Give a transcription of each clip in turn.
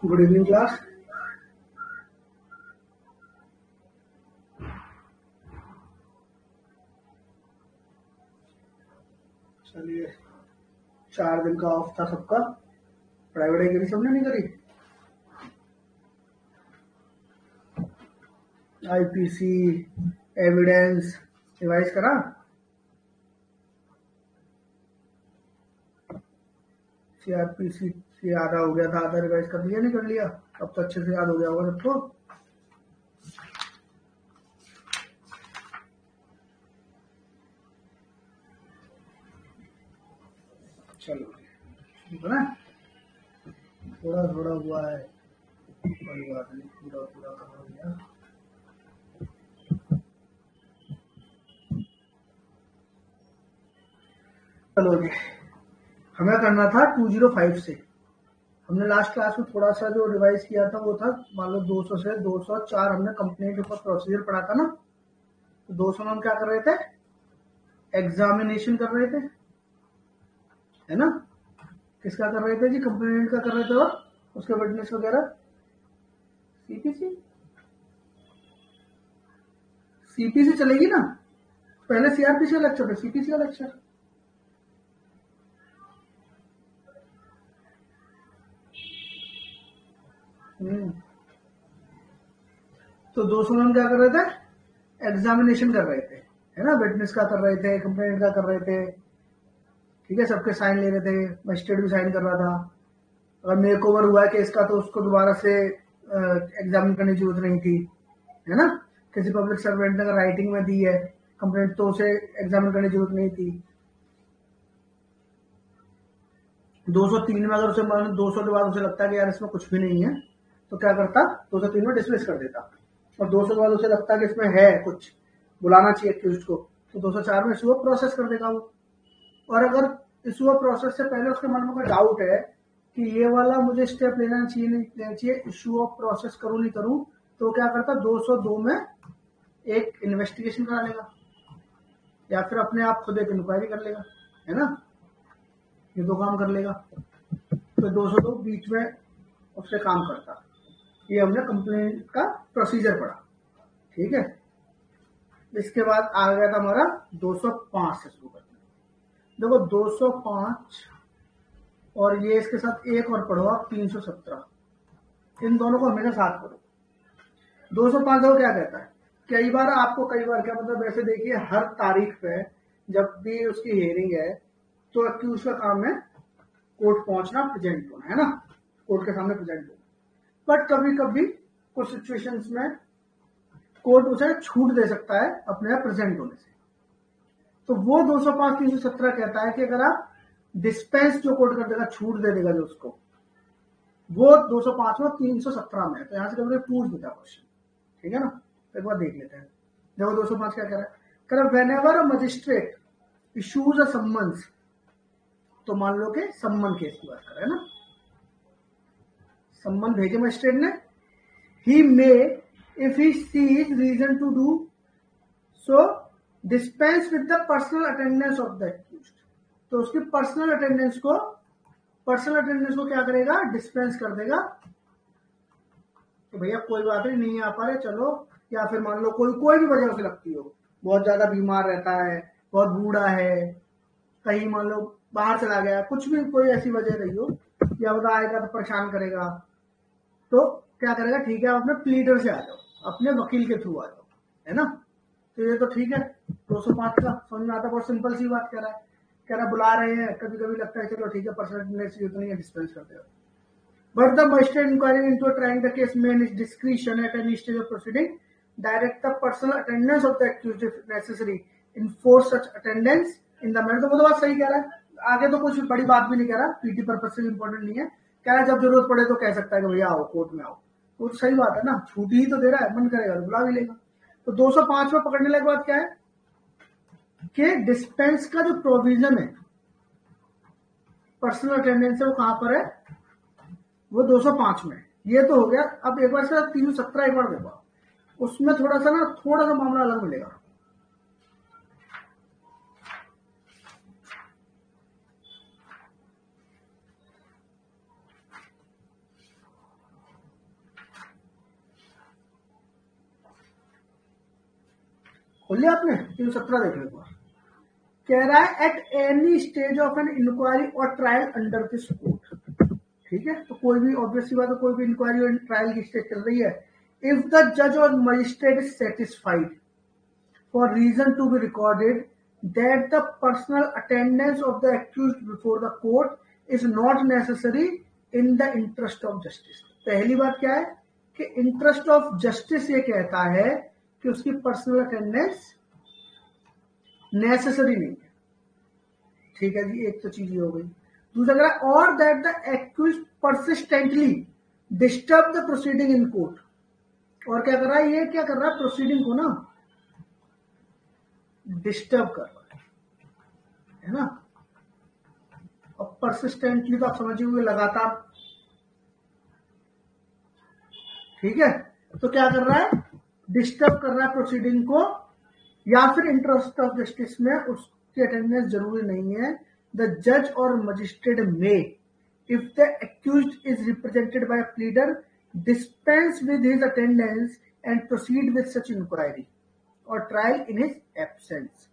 Good evening class. चलिए, 4 दिन का ऑफ था सबका। पढ़ाई वढ़ाई करी सबने, नहीं करी? आईपीसी एविडेंस रिवाइज करा? सीआरपीसी से आधा हो गया था, आधा रिवाइज कर लिया, नहीं कर लिया? अब तो अच्छे से याद हो गया होगा सबको। चलो ठीक है ना, थोड़ा थोड़ा हुआ है, कोई बात नहीं, पूरा पूरा कर लिया। चलो हमें करना था 205 से। हमने लास्ट क्लास में थोड़ा सा जो रिवाइज किया था वो था, मान लो 200 से 204 हमने कंप्लेंट के ऊपर प्रोसीजर पढ़ा था ना। तो 200 में हम क्या कर रहे थे? एग्जामिनेशन कर रहे थे, है ना? किसका कर रहे थे जी? कंप्लेंट का कर रहे थे, और उसके विटनेस वगैरह सीपीसी। सीपीसी चलेगी ना, पहले सीआरपीसी का लेक्चर था, सीपीसी का लेक्चर। तो 200 में हम क्या कर रहे थे? एग्जामिनेशन कर रहे थे, है ना? विटनेस का कर रहे थे, कंप्लेंट का कर रहे थे, ठीक है? सबके साइन ले रहे थे, मजिस्ट्रेट भी साइन कर रहा था। अगर मेक ओवर हुआ है केस का तो उसको दोबारा से एग्जामिन करने की जरूरत नहीं थी, है ना? किसी पब्लिक सर्वेंट ने अगर राइटिंग में दी है कंप्लेंट तो उसे एग्जामिन करने की जरूरत नहीं थी। 203 में अगर उसे 200 के बाद उसे लगता है कि यार इसमें कुछ भी नहीं है तो क्या करता? 203 में डिसमिस कर देता। और 200 के बाद उसे लगता है कि इसमें है कुछ, बुलाना चाहिए एक्यूज्ड को, तो 204 में इशू प्रोसेस कर देगा वो। और अगर इशू प्रोसेस से पहले उसके मन में कोई डाउट है कि ये वाला मुझे स्टेप लेना चाहिए नहीं लेना चाहिए, इशू ऑफ प्रोसेस करूं नहीं करूं, तो क्या करता? 202 में एक इन्वेस्टिगेशन करा लेगा, या फिर अपने आप खुद एक इंक्वायरी कर लेगा, है ना? ये दो काम कर लेगा। तो 202 बीच में उससे काम करता। ये हमने कंप्लेंट का प्रोसीजर पढ़ा, ठीक है? इसके बाद आ गया था हमारा 205 से शुरू करते हैं। देखो 205 और ये इसके साथ एक और पढ़ो आप 317, इन दोनों को हमेशा साथ पढ़ो। 205 देखो क्या कहता है। कई बार क्या मतलब, वैसे देखिए हर तारीख पे जब भी उसकी हियरिंग है तो एक्यूज का काम है कोर्ट पहुंचना, प्रेजेंट होना, है ना? कोर्ट के सामने प्रेजेंट होना। बट कभी कभी कुछ सिचुएशंस में कोर्ट उसे छूट दे सकता है अपने आप प्रेजेंट होने से। तो वो 205 317 कहता है कि अगर आप डिस्पेंस जो कोर्ट कर देगा, छूट दे देगा जो उसको, वो 205 में 317 में है। तो यहां से कभी पूछ देता क्वेश्चन, ठीक है ना? एक बार देख लेते हैं। देखो 205 क्या कह रहा है? कह रहा है when ever a magistrate issues a summons, तो मान लो कि सम्मन केस की बात कर रहे हैं ना, सम्मन भेजे मजिस्ट्रेट ने, he may if he sees reason to do so dispense with the personal attendance of the accused. तो उसकी पर्सनल अटेंडेंस को क्या करेगा? डिस्पेंस कर देगा। तो भैया कोई बात नहीं आ पा रहे, चलो, या फिर मान लो कोई भी वजह उसे लगती हो, बहुत ज्यादा बीमार रहता है, बहुत बूढ़ा है, कहीं मान लो बाहर चला गया, कुछ भी कोई ऐसी वजह रही हो, या बता आएगा तो परेशान करेगा, तो क्या करेगा? ठीक है, आप अपने प्लीडर से आ जाओ, अपने वकील के थ्रू आ जाओ, है ना? तो ये तो ठीक है। 205 का समझ में आता, बहुत सिंपल सी बात कह रहा बुला रहे हैं, कभी कभी लगता है चलो ठीक है पर्सनल उतनी है, डिस्पेंस करते हो। But the magistrate inquiring into trying the case may in his discretion at any stage of proceeding direct the personal attendance of the accused if necessary, enforce such attendance in the matter। तो वो तो बात सही कह रहा है, आगे तो कुछ बड़ी बात भी नहीं कह रहा, पीटी पर्पज से इंपॉर्टेंट नहीं है। कह रहा है जब जरूरत पड़े तो कह सकता है कि भैया आओ कोर्ट में आओ। तो सही बात है ना, छुट्टी ही तो दे रहा है, मन करेगा तो बुला भी लेगा। तो 205 में पकड़ने लगे बात क्या है कि डिस्पेंस का जो प्रोविजन है पर्सनल अटेंडेंस है, वो कहां पर है? वो 205 में। ये तो हो गया। अब एक बार से 317 एक बार देखो, उसमें थोड़ा सा मामला अलग मिलेगा। खोल लिया आपने? 317 देख लो एक बार। कह रहा है at any stage of an inquiry और ट्रायल अंडर दिस कोड। ठीक है, तो कोई भी ऑब्वियसली बात है, कोई भी इंक्वायरी और ट्रायल की स्टेज चल रही है, इफ द जज और magistrate is satisfied for reason to be recorded that the personal attendance of the accused before the court is not necessary in the interest of justice। पहली बात क्या है कि इंटरेस्ट ऑफ जस्टिस ये कहता है कि उसकी पर्सनल अटेंडेंस नेसेसरी नहीं है। ठीक है जी, एक तो चीज ये हो गई। दूसरा कह रहा है और that the accused persistently disturb the proceeding in court. और क्या कर रहा है, ये क्या कर रहा है, प्रोसीडिंग को ना डिस्टर्ब कर रहा है ना। और परसिस्टेंटली तो आप समझिए हुए लगातार। ठीक है, तो क्या कर रहा है, डिस्टर्ब कर रहा है प्रोसीडिंग को, या फिर इंटरेस्ट ऑफ जस्टिस में उसकी अटेंडेंस जरूरी नहीं है। द जज और मजिस्ट्रेट में if the accused is represented by pleader dispense with his attendance and proceed with such inquiry or trial in his absence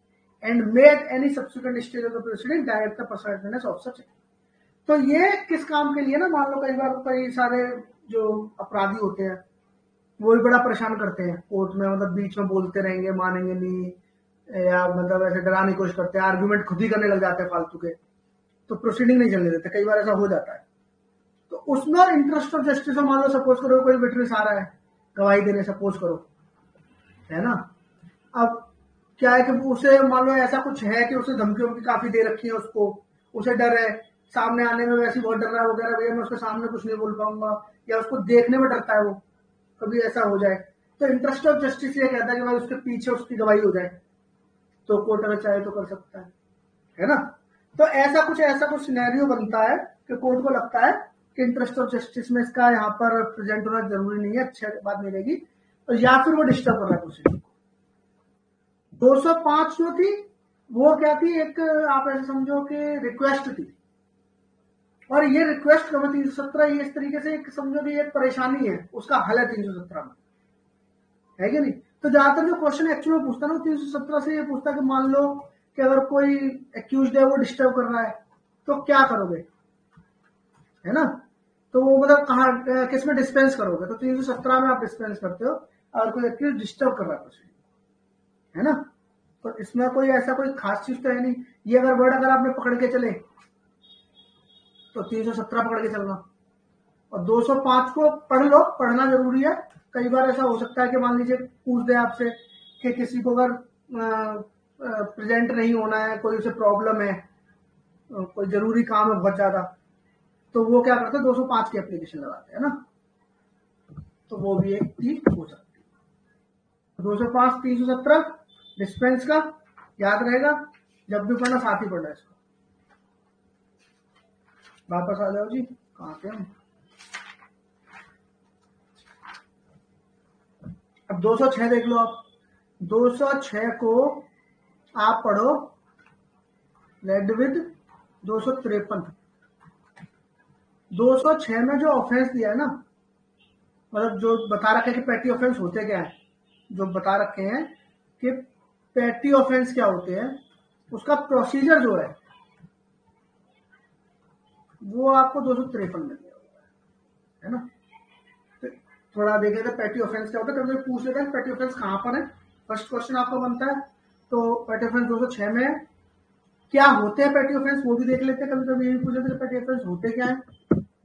and may at any subsequent stage of the proceeding direct the personal attendance of such। तो ये किस काम के लिए ना, मान लो कई बार कई सारे जो अपराधी होते हैं वो भी बड़ा परेशान करते हैं कोर्ट में, मतलब बीच में बोलते रहेंगे, मानेंगे नहीं, या मतलब ऐसे डराने की कोशिश करते हैं, आर्ग्यूमेंट खुद ही करने लग जाते हैं फालतू के, तो प्रोसीडिंग नहीं चलने देते। कई बार ऐसा हो जाता है। तो उसमें और इंटरेस्ट ऑफ जस्टिस में मान लो सपोज करो कोई विटनेस आ रहा है गवाही देने, सपोज करो, है ना। अब क्या है कि उसे मान लो ऐसा कुछ है कि उसे धमकियों की काफी दे रखी है, उसको उसे डर है सामने आने में, वैसे बहुत डर रहा है वगैरह, भैया मैं उसके सामने कुछ नहीं बोल पाऊंगा, या उसको देखने में डरता है वो, कभी ऐसा हो जाए। तो इंटरेस्ट ऑफ जस्टिस ये कहता है कि भाई उसके पीछे उसकी गवाही हो जाए, तो कोर्ट अगर चाहे तो कर सकता है ना। तो ऐसा कुछ सिनेरियो बनता है कि कोर्ट को लगता है कि इंटरेस्ट ऑफ जस्टिस में इसका यहाँ पर प्रेजेंट होना जरूरी नहीं है, अच्छी बात नहीं रहेगी, तो या फिर वो डिस्टर्ब कर रहा है प्रोसीडिंग। 205 जो थी वो क्या थी, एक आप ऐसे समझो कि रिक्वेस्ट थी, और ये रिक्वेस्ट का 317 ये इस तरीके से एक समझो कि एक परेशानी है, उसका हल है 317 में, है कि नहीं। तो ज्यादातर जो क्वेश्चन एक्चुअली में पूछता ना 317 से ये पूछता कि मान लो कि अगर कोई एक्यूज्ड है वो डिस्टर्ब कर रहा है तो क्या करोगे, है ना। तो वो मतलब कहाँ किसमें डिस्पेंस करोगे, तो 317 में आप डिस्पेंस करते हो अगर कोई एक्यूज डिस्टर्ब कर रहा है प्रोसीडिंग, है ना। तो इसमें कोई ऐसा कोई खास चीज तो है नहीं। ये अगर वर्ड अगर आपने पकड़ के चले तो 317 पकड़ के चलना, और 205 को पढ़ लो, पढ़ना जरूरी है। कई बार ऐसा हो सकता है कि मान लीजिए पूछ दे आपसे कि किसी को अगर प्रेजेंट नहीं होना है, कोई उसे प्रॉब्लम है, कोई जरूरी काम है बहुत ज्यादा, तो वो क्या करते हैं 205 की एप्लीकेशन लगाते हैं ना। तो वो भी एक चीज हो सकती है। 205 317 डिस्पेंस का याद रहेगा, जब भी पढ़ना साथ ही पढ़ना इसको। वापस आ जाओ जी, कहां पे हम। अब 206 देख लो आप। 206 को आप पढ़ो रेड विद 253। 206 में जो ऑफेंस दिया है ना, मतलब जो बता रखे कि पेटी ऑफेंस होते क्या है, जो बता रखे हैं कि पेटी ऑफेंस क्या होते हैं, उसका प्रोसीजर जो है वो आपको 253 में दिया हुआ है ना। तो थोड़ा देखेगा पेटी ऑफेंस क्या होता है, कभी पूछ लेता है पेटी ऑफेंस कहां पर है, फर्स्ट क्वेश्चन आपको बनता है। तो पेटी ऑफेंस 206 में है, क्या होते हैं पेटी ऑफेंस वो भी देख लेते हैं। कभी कभी ये भी पूछ लेते हैं पेटी ऑफेंस होते क्या है,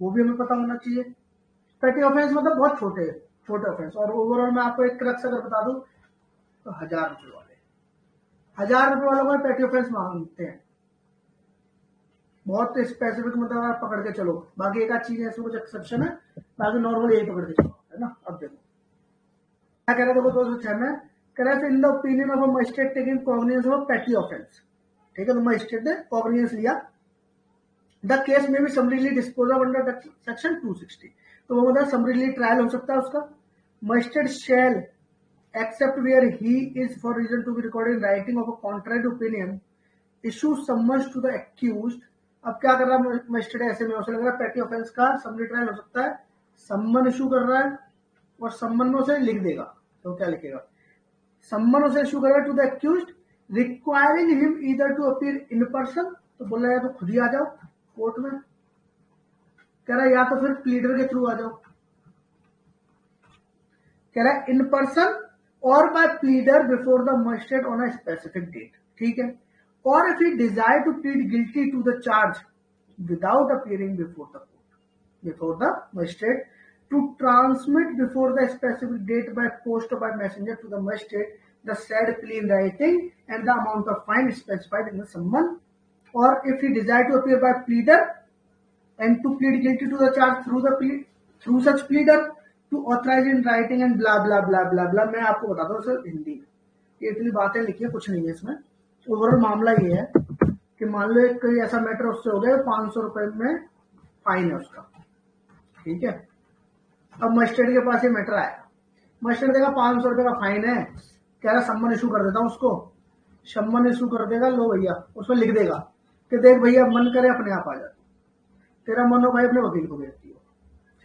वो भी हमें पता होना चाहिए। पेटी ऑफेंस मतलब बहुत छोटे ऑफेंस, और ओवरऑल मैं आपको एक क्रक्स अगर बता दूं तो 1000 रुपए वाले 1000 रुपए वालों को पेटी ऑफेंस मांगते हैं, बहुत स्पेसिफिक, मतलब आप पकड़ के चलो। बाकी एक आध चीज है इसमें कुछ एक्सेप्शन है, बाकी नॉर्मल यही पकड़ के चलो, है ना। अब देखो क्या कह रहे, देखो 206 में कह रहे in the opinion of a magistrate taking cognizance of पेटी ऑफेंस। ठीक है, तो मजिस्ट्रेट ने कॉग्निजेंस लिया, द केस में भी summarily dispose of under section 260। तो वो मतलब समरीली ट्रायल हो सकता है उसका। Magistrate shall except where he is for reason to be recorded in writing of a contrary opinion issue summons to the accused. अब क्या कर रहा है मजिस्ट्रेट, ऐसे में उसे लग रहा है पेटी ऑफेंस का समरी ट्रायल हो सकता है, सम्मन इशू कर रहा है और सम्मन में उसे लिख देगा। तो क्या लिखेगा, सम्मन उसे इशू करेगा to the accused requiring him either to appear in person, तो बोला है तो खुद ही आ जाओ कोर्ट में, कह रहा है या तो फिर प्लीडर के थ्रू आ जाओ, कह रहा है इन पर्सन और by pleader before the magistrate on a specific date, ठीक है। और if he desire to plead guilty to the charge without appearing before the court, before the magistrate, to transmit before the specific date by post or by messenger to the magistrate the said plea in writing and the amount of fine specified in the summon, or if he desire to appear by pleader and to plead guilty to the charge through such pleader to authorize in writing and blah blah blah blah blah। मैं आपको बताता हूँ sir Hindi में, ये इतनी बातें लिखी है, कुछ नहीं है इसमें। ओवरऑल मामला ये है कि मान लो कोई ऐसा मैटर उससे हो गया 500 रुपए में फाइन है उसका, ठीक है। अब मजिस्ट्रेट के पास ये मैटर आया, मजिस्ट्रेट देगा 500 रुपए का फाइन है, कह रहा सम्मन इशू कर देता हूं उसको, सम्मन इशू कर देगा, लो भैया उसमें लिख देगा कि देख भैया मन करे अपने आप आ जाती, तेरा मन हो भाई अपने वकील को भेजती हो,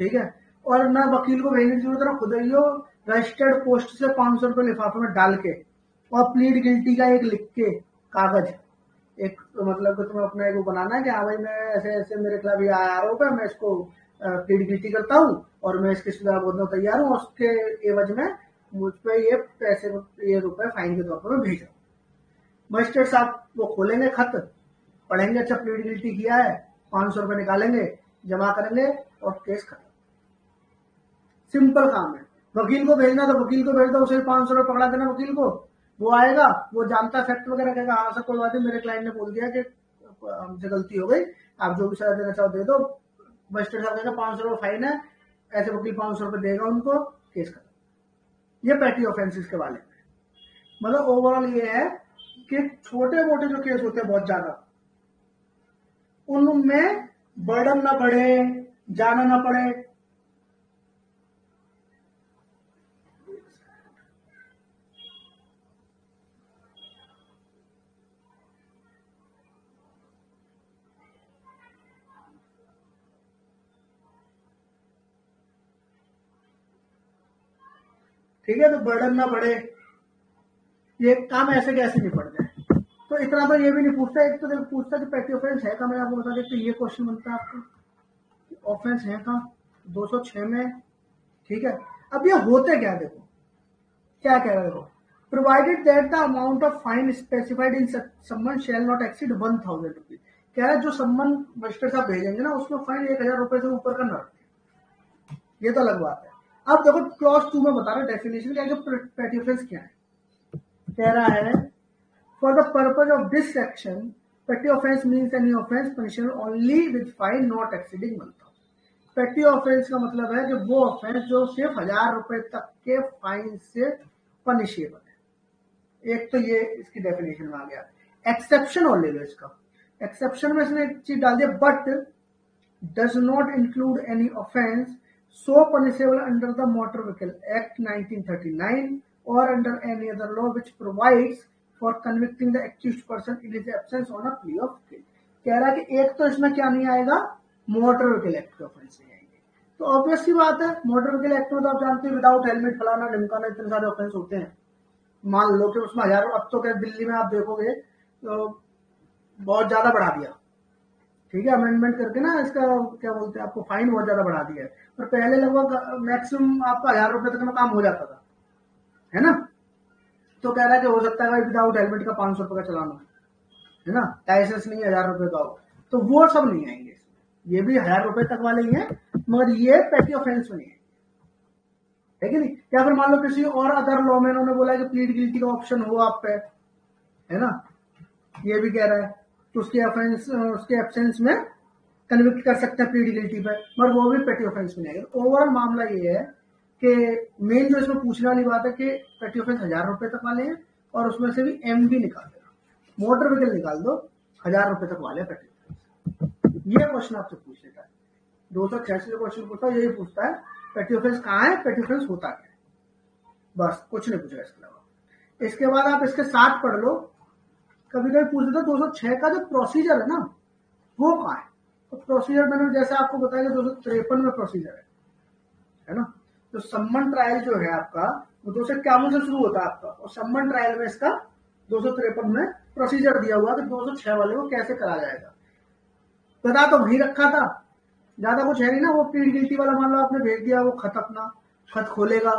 ठीक है। और ना वकील को भेजने की जरूरत है, खुद ही हो रजिस्टर्ड पोस्ट से 500 रुपए लिफाफे में डाल के और प्लीड गिल्टी का एक लिख के कागज, एक मतलब कि तुम्हें अपना एक वो बनाना है कि हाँ भाई मैं ऐसे ऐसे मेरे खिलाफ ये आरोप है, मैं इसको प्लीड गिल्टी करता हूँ और मैं इसके खिलाफ बोलना तैयार हूँ, उसके एवज में मुझ पे ये पैसे ये रुपए फाइन के तौर पर मैं भेज रहा हूँ। मजिस्ट्रेट साहब वो खोलेंगे खत, पढ़ेंगे अच्छा प्लीड गिल्टी किया है, 500 रुपए निकालेंगे, जमा करेंगे और केस खत्म। सिंपल काम है। वकील को भेजना तो वकील को भेज दो, उसे 500 रुपए पकड़ा देना वकील को, वो आएगा, वो जानता फैक्ट वगैरह, कहेगा हाँ सर कोई बात नहीं, मेरे क्लाइंट ने बोल दिया कि हमसे गलती हो गई, आप जो भी सजा देना चाहो दे दो। मजिस्ट्रेट साहब कहेगा 500 रुपए फाइन है, ऐसे वकील 500 रुपए देगा उनको, केस खत्म। ये पैटी ऑफेंसेस के बारे में, मतलब ओवरऑल ये है कि छोटे मोटे जो केस होते हैं बहुत ज्यादा, उनमें बर्डन ना बढ़े, जाना ना पड़े। ठीक है, तो बर्डन ना बढ़े, ये काम ऐसे कैसे नहीं पड़ते हैं। तो इतना तो ये भी नहीं पूछता, एक तो जब पूछता कि पैटी ऑफेंस है का, मैं आपको बता देता, ये क्वेश्चन बनता है आपको, ऑफेंस है का 206 में, ठीक है। अब ये होते क्या, देखो क्या कह रहे हो, provided that the amount of fine specified इन सम्मन शैल नॉट एक्सीड 1000 रुपीज। कह रहा है जो सम्मन मजिस्ट्रेट साहब भेजेंगे ना, उसमें फाइन 1000 रुपए से ऊपर का न रखें, ये तो अलग बात है। अब देखो क्लॉज 2 में बता रहा है डेफिनेशन क्या है, पैटी ऑफेंस क्या है। कह रहा है for the purpose of this section petty offence means any offence punishable only with fine not exceeding 1000। Petty offence का मतलब है कि वो ऑफेंस जो सिर्फ 1000 रुपए तक के फाइन से पनिशेबल है। एक तो ये इसकी डेफिनेशन में आ गया। एक्सेप्शन और ले लो इसका, एक्सेप्शन में इसने एक चीज डाल दिया, but does not include any offence so punishable under the Motor Vehicle Act 1939 or under any other law which provides for convicting the accused person in his absence on a plea of guilt। कह रहा है कि एक तो इसमें क्या नहीं आएगा, मोटर व्हीकल एक्ट के ऑफेंस नहीं आएंगे। तो ऑब्वियस सी बात है, मोटर व्हीकल एक्ट में तो आप जानते हैं विदाउट हेलमेट फलाना ढिमकाना इतने सारे ऑफेंस होते हैं। मान लो कि उसमें हजारों, अब तो क्या दिल्ली में आप देखोगे तो बहुत ज्यादा बढ़ा दिया, ठीक है, अमेंडमेंट करके ना, इसका क्या बोलते हैं, आपको फाइन बहुत ज्यादा बढ़ा दिया है। पर पहले लगभग मैक्सिमम आपका 1000 रुपए तक में काम हो जाता था, है ना। तो कह रहा है कि हो सकता है विदाउट हेलमेट का 500 रुपए का चलाना है ना, लाइसेंस नहीं 1000 रुपए का हो, तो वो सब नहीं आएंगे इसमें। ये भी 1000 रुपए तक वाले ही हैं, मगर ये पैटी ऑफेंस में नहीं है कि नहीं। या फिर मान लो किसी और अदर लॉ में उन्होंने बोला कि प्लीड गिल्टी का ऑप्शन हो आप पे, है ना, ये भी कह रहा है, तो उसके ऑफेंस, उसके एब्सेंस में कन्विक्ट कर सकते हैं प्लीड गिल्टी पर, मगर वो भी पेटी ऑफेंस में नहीं आएगा। तो ओवरऑल मामला ये है कि मेन जो इसमें पूछने वाली बात है कि पेटी ऑफेंस 1000 रुपए तक वाले हैं, और उसमें से भी एमवी निकाल देना, मोटर व्हीकल निकाल दो, 1000 रुपए तक वाले पेटी ऑफेंस। ये क्वेश्चन आपसे पूछ लेता है, 286 क्वेश्चन पूछता है, यही पूछता है पेटी ऑफेंस कहाँ है, पेटी ऑफेंस होता क्या है, बस कुछ नहीं पूछेगा इसके अलावा। इसके बाद आप इसके साथ पढ़ लो, कभी कभी पूछ लेते 206 का जो प्रोसीजर है ना, वो कहाँ है। तो प्रोसीजर मैंने जैसे आपको बताया 253 में प्रोसीजर है ना। तो सम्मन ट्रायल जो है आपका, वो 251 से शुरू होता है आपका, और सम्मन ट्रायल में इसका 253 में प्रोसीजर दिया हुआ कि 206 वाले को कैसे करा जाएगा। बता तो वही रखा था, ज्यादा कुछ है नहीं ना। वो प्लीड गिल्टी वाला मान लो आपने भेज दिया, वो खत अपना खत खोलेगा,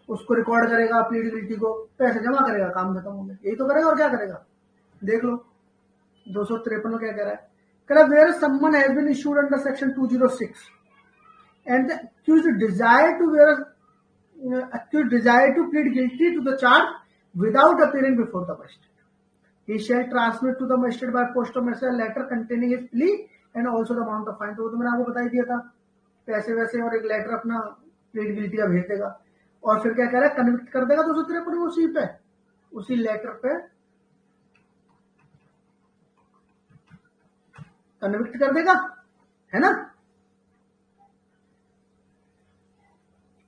उसको रिकॉर्ड करेगा प्लीड गिल्टी को, पैसे जमा करेगा, काम खत्म हो गया। यही तो करेगा और क्या करेगा। देख लो 253 में क्या कह रहा है, कह रहा where someone has been issued under section 206 and the accused desire to plead guilty to the charge without appearing before the magistrate. He shall transmit to the magistrate by post of message a letter containing his plea and also the amount of fine. तो मैंने आपको बता ही दिया था, पैसे वैसे और एक लेटर अपना प्लीड गिल्टी का भेज देगा, और फिर क्या कह रहा है, कन्विक्ट कर देगा 253 उसी पे, उसी लेटर पे कन्विक्ट कर देगा, है ना।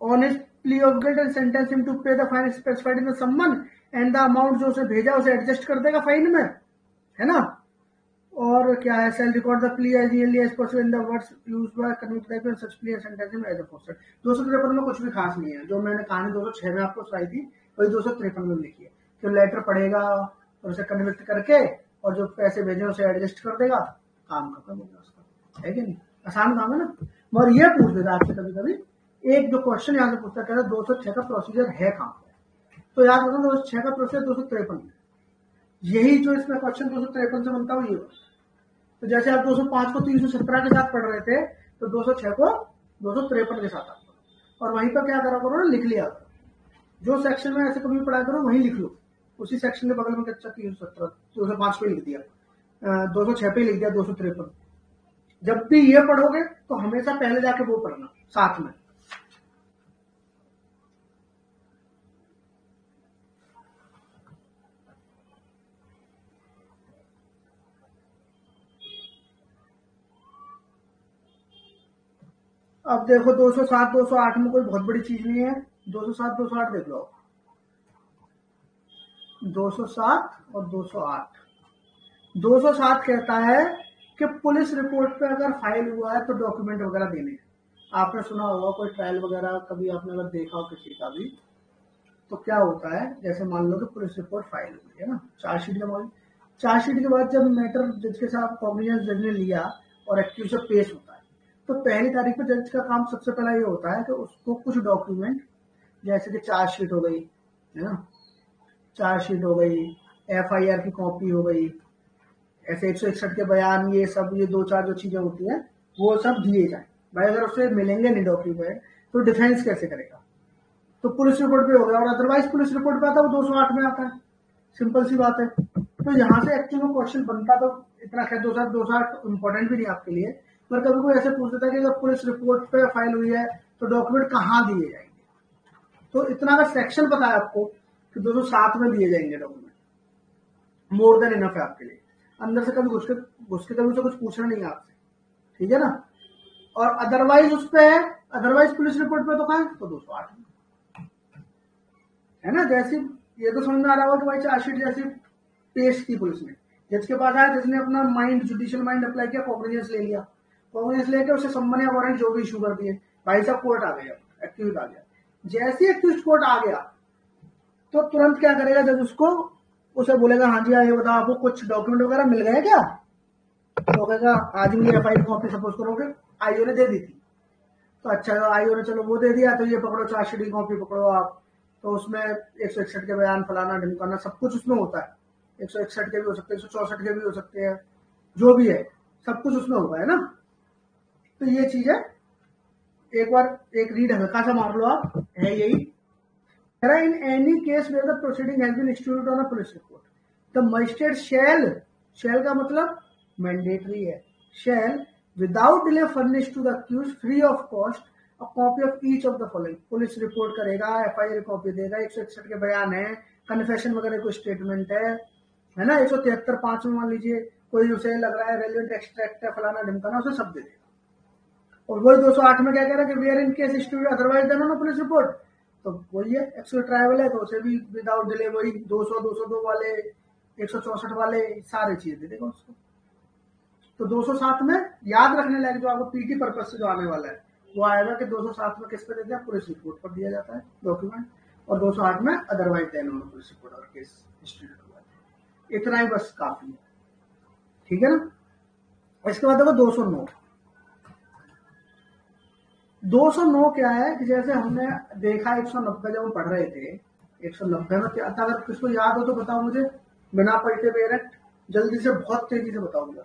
On his plea of guilt and sentence him to pay the fine specified in the summons and the amount जो उसे भेजा उसे एडजस्ट कर देगा फाइन में, है ना। और क्या है, shall record the plea as really as possible in the words used by convict type and such plea and sentence him as aforesaid. 253 में कुछ भी खास नहीं है, जो मैंने कहानी 206 में आपको सुनाई थी वही 253 में लिखी है कि लेटर पढ़ेगा और उसे कन्विक्ट करके और जो पैसे भेजे उसे एडजस्ट कर देगा, काम खत्म होगा उसका, है कि नहीं। आसान काम है ना। मगर ये पूछ देता आपसे कभी कभी एक जो क्वेश्चन यहाँ से पूछता है 206 का प्रोसीजर है कहाँ पे, तो याद रखना 206 का प्रोसीजर 253 में, यही जो इसमें क्वेश्चन 253 से बनता हुआ ये। तो जैसे आप 205 को 317 के साथ पढ़ रहे थे, तो 206 को 253 के साथ आप पढ़ो, और वहीं पर क्या करा करो, लिख लिया करो। जो सेक्शन में ऐसे कभी पढ़ा करो वहीं लिख लो, उसी सेक्शन के बगल में कच्चा 317 205 पे लिख दिया, 206 पे लिख दिया 253। जब भी ये पढ़ोगे तो हमेशा पहले जाके वो पढ़ना साथ में। अब देखो 207 208 में कोई बहुत बड़ी चीज नहीं है। 207 208 देख लो, 207 और 208। 207 कहता है कि पुलिस रिपोर्ट पे अगर फाइल हुआ है तो डॉक्यूमेंट वगैरह देने हैं। आपने सुना होगा कोई ट्रायल वगैरह कभी आपने अगर देखा हो किसी का भी, तो क्या होता है, जैसे मान लो कि पुलिस रिपोर्ट फाइल हुई है ना, चार्जशीट जमा हुई, चार्जशीट के बाद जब मैटर जज के साथ कॉग्निजेंस जज ने लिया और एक्यूज से पेश होता है, तो पहली तारीख पे जज का काम सबसे पहला ये होता है कि उसको कुछ डॉक्यूमेंट, जैसे कि चार्जशीट हो गई, है ना, चार्जशीट हो गई, एफआईआर की कॉपी हो गई, ऐसे 161 के बयान, ये सब, ये दो चार जो चीजें होती हैं वो सब दिए जाए। भाई अगर उसे मिलेंगे नहीं डॉक्यूमेंट तो डिफेंस कैसे करेगा। तो पुलिस रिपोर्ट पे हो गया, और अदरवाइज पुलिस रिपोर्ट पे आता है वो 208 में आता है, सिंपल सी बात है। तो यहाँ से एक्चुअली में क्वेश्चन बनता तो इतना, खैर 208 इंपॉर्टेंट भी नहीं आपके लिए, पर कभी कोई ऐसे पूछ देता है कि अगर पुलिस रिपोर्ट पे फाइल हुई है तो डॉक्यूमेंट कहाँ दिए जाएंगे, तो इतना का सेक्शन पता है आपको कि 207 में दिए जाएंगे डॉक्यूमेंट, मोर देन इनफ है आपके लिए। अंदर से कभी घुस के कभी उसे कुछ पूछना नहीं है आपसे, ठीक है ना। और अदरवाइज उस पे है, अदरवाइज पुलिस रिपोर्ट पे तो कहा तो 208 है ना। जैसे ये तो समझ में आ रहा होगा कि भाई चार्जशीट जैसी पेश की पुलिस ने, जज के पास आया, जिसने अपना माइंड, जुडिशियल माइंड अप्लाई किया, कॉग्निजेंस ले लिया, कॉग्निजेंस लेकर उसे सम्मन या वारंट जो भी इशू कर दिए, भाई साहब कोर्ट आ गया, एक्यूज आ गया। जैसे एक्यूज कोर्ट आ गया तो तुरंत क्या करेगा जज, उसको उसे बोलेगा हाँ जी ये बताओ आपको कुछ डॉक्यूमेंट वगैरह मिल गए क्या, तो कहेगा आज भी एफआईआर कॉपी सपोज करोगे आईओ ने दे दी थी, तो अच्छा आईओ ने चलो वो दे दिया, तो ये पकड़ो चार्जशीट की कॉपी पकड़ो आप, तो उसमें 161 के बयान फलाना ढिमकाना सब कुछ उसमें होता है, 161 के भी हो सकते हैं, 164 के भी हो सकते हैं, जो भी है सब कुछ उसमें होगा, है ना। तो ये चीज है, एक बार एक रीड हल्का सा मार लो आप, है यही। In any case where the proceeding has been instituted on a police report, the magistrate shall का मतलब mandatory है, shall without delay furnish to the accused free of cost a copy of each of the following। Police report करेगा, FIR copy देगा, 161 के बयान है, confession वगैरह कोई स्टेटमेंट है ना, 173 5 में मान लीजिए कोई उसे लग रहा है रेलिवेंट एक्सट्रैक्ट है फलाना ढिमकाना, उसे सब दे देगा। और वही 208 में क्या कह रहा है कि where in case institute otherwise than on police report, तो वही है एक्चुअल ट्राइवल है, तो उसे भी विदाउट डिले वही 200 202 वाले 164 वाले सारे चीज दे देगा उसको। तो 207 में याद रखने लायक जो आपको पीटी पर्पज से जो आने वाला है वो आएगा कि 207 में किस पे देते हैं, पुलिस रिपोर्ट पर दिया जाता है डॉक्यूमेंट, और 208 में otherwise than on police report और केस हिस्ट्री हुआ। इतना ही बस काफी है, ठीक है ना। इसके बाद देखो 209। 209 क्या है कि जैसे हमने देखा 190 जब हम पढ़ रहे थे, 190 में क्या था, अगर किसको याद हो तो बताओ मुझे, बिना पलटे डायरेक्ट जल्दी से बहुत तेजी से बताओ मुझे,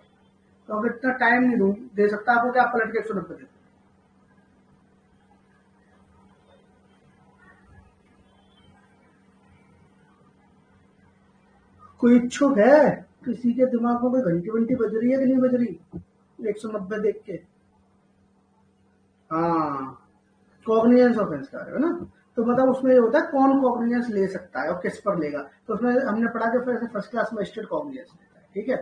तो अगर इतना टाइम नहीं दे सकता आपको कि आप पलट के 190 देखो। कोई इच्छुक है, किसी के दिमाग में कोई घंटी वंटी बज रही है कि नहीं बज रही 190 देख के? हाँ, कॉग्निजेंस ऑफेंस का है ना, तो मतलब उसमें ये होता है कौन कॉग्निजेंस ले सकता है और किस पर लेगा। तो उसमें हमने पढ़ा कि फिर फर्स्ट क्लास मजिस्ट्रेट कॉग्निजेंस लेता है, ठीक है।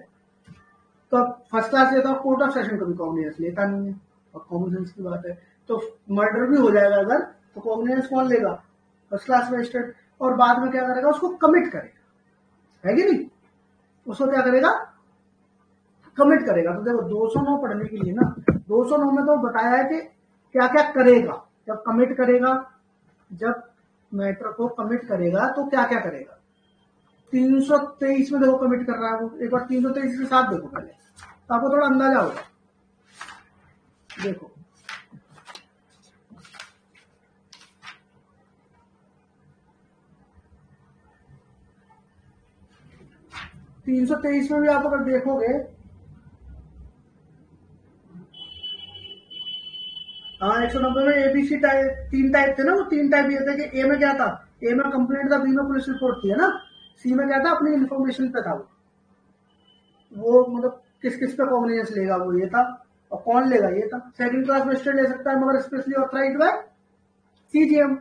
तो अब फर्स्ट क्लास लेता है, कोर्ट ऑफ सेशन कभी कॉग्निजेंस लेता नहीं है, और कॉमन सेंस की बात है तो मर्डर भी हो जाएगा अगर, तो कॉग्निजेंस कौन लेगा? First class magistrate. और बाद में क्या करेगा, उसको कमिट करेगा, है कि नहीं, उसको क्या करेगा, कमिट करेगा। तो देखो 209 पढ़ने के लिए ना, 209 में तो बताया है कि क्या क्या करेगा जब कमिट करेगा, जब मैटर को कमिट करेगा तो क्या क्या करेगा। 323 में देखो कमिट कर रहा है वो, एक बार 323 के साथ देखो पहले, तो आपको थोड़ा अंदाजा होगा। देखो तीन सौ तेईस में भी आप अगर देखोगे, हाँ 190 में एबीसी टाइप, 3 टाइप थे ना, वो 3 टाइप ये थे कि ए में क्या था, ए में कंप्लेंट था, बी में पुलिस रिपोर्ट थी, है ना, सी में क्या था, अपनी इन्फॉर्मेशन पे था वो मतलब किस किस पे कॉग्निजेंस लेगा वो ये था, और कौन लेगा ये था। सेकंड क्लास मजिस्ट्रेट ले सकता है मगर स्पेशली ऑथराइज्ड बाय सीजीएम,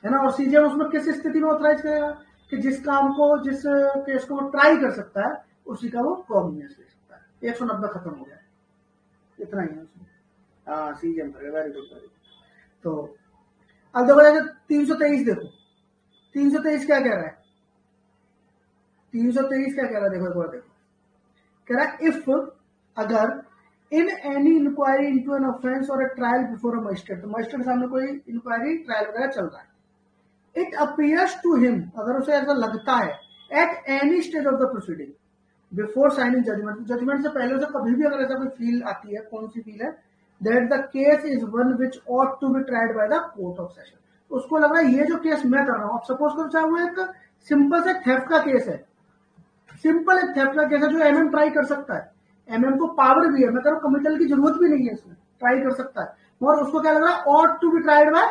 है ना, और सीजीएम उसमें किस स्थिति में ऑथराइज करेगा कि जिस काम को, जिस केस को वो ट्राई कर सकता है उसी का वो कॉग्निजेंस ले सकता है। 190 खत्म हो गया, इतना ही है उसमें। हाँ सीजीएम करेगा, वेरी गुड वेरी गुड। तो अब देखो जैसे 323 देखो, 323 क्या कह रहा है, 323 क्या कह रहा है, देखो एक बार देखो, कह रहा है इफ, अगर in any inquiry into an offence or a trial before a magistrate, तो मजिस्ट्रेट सामने कोई इंक्वायरी ट्रायल वगैरह चल रहा है, इट अपीयर्स टू हिम, अगर उसे ऐसा लगता है, at any stage of the proceeding before signing judgement, judgement से पहले उसे कभी भी अगर ऐसा कोई फील आती है, कौन सी फील है, that the case is one which ought to be tried by the court of session, उसको लग रहा है ये जो केस मैं कर रहा हूं, आप सपोज करो चाहे वो एक सिंपल से थेफ्ट का केस है, सिंपल एक थेफ्ट का केस है जो एमएम ट्राई कर सकता है, एमएम को पावर भी है, मैं कह रहा हूं कमिटल की जरूरत भी नहीं है, इसमें ट्राई कर सकता है, मगर उसको क्या लग रहा है, ought to be tried by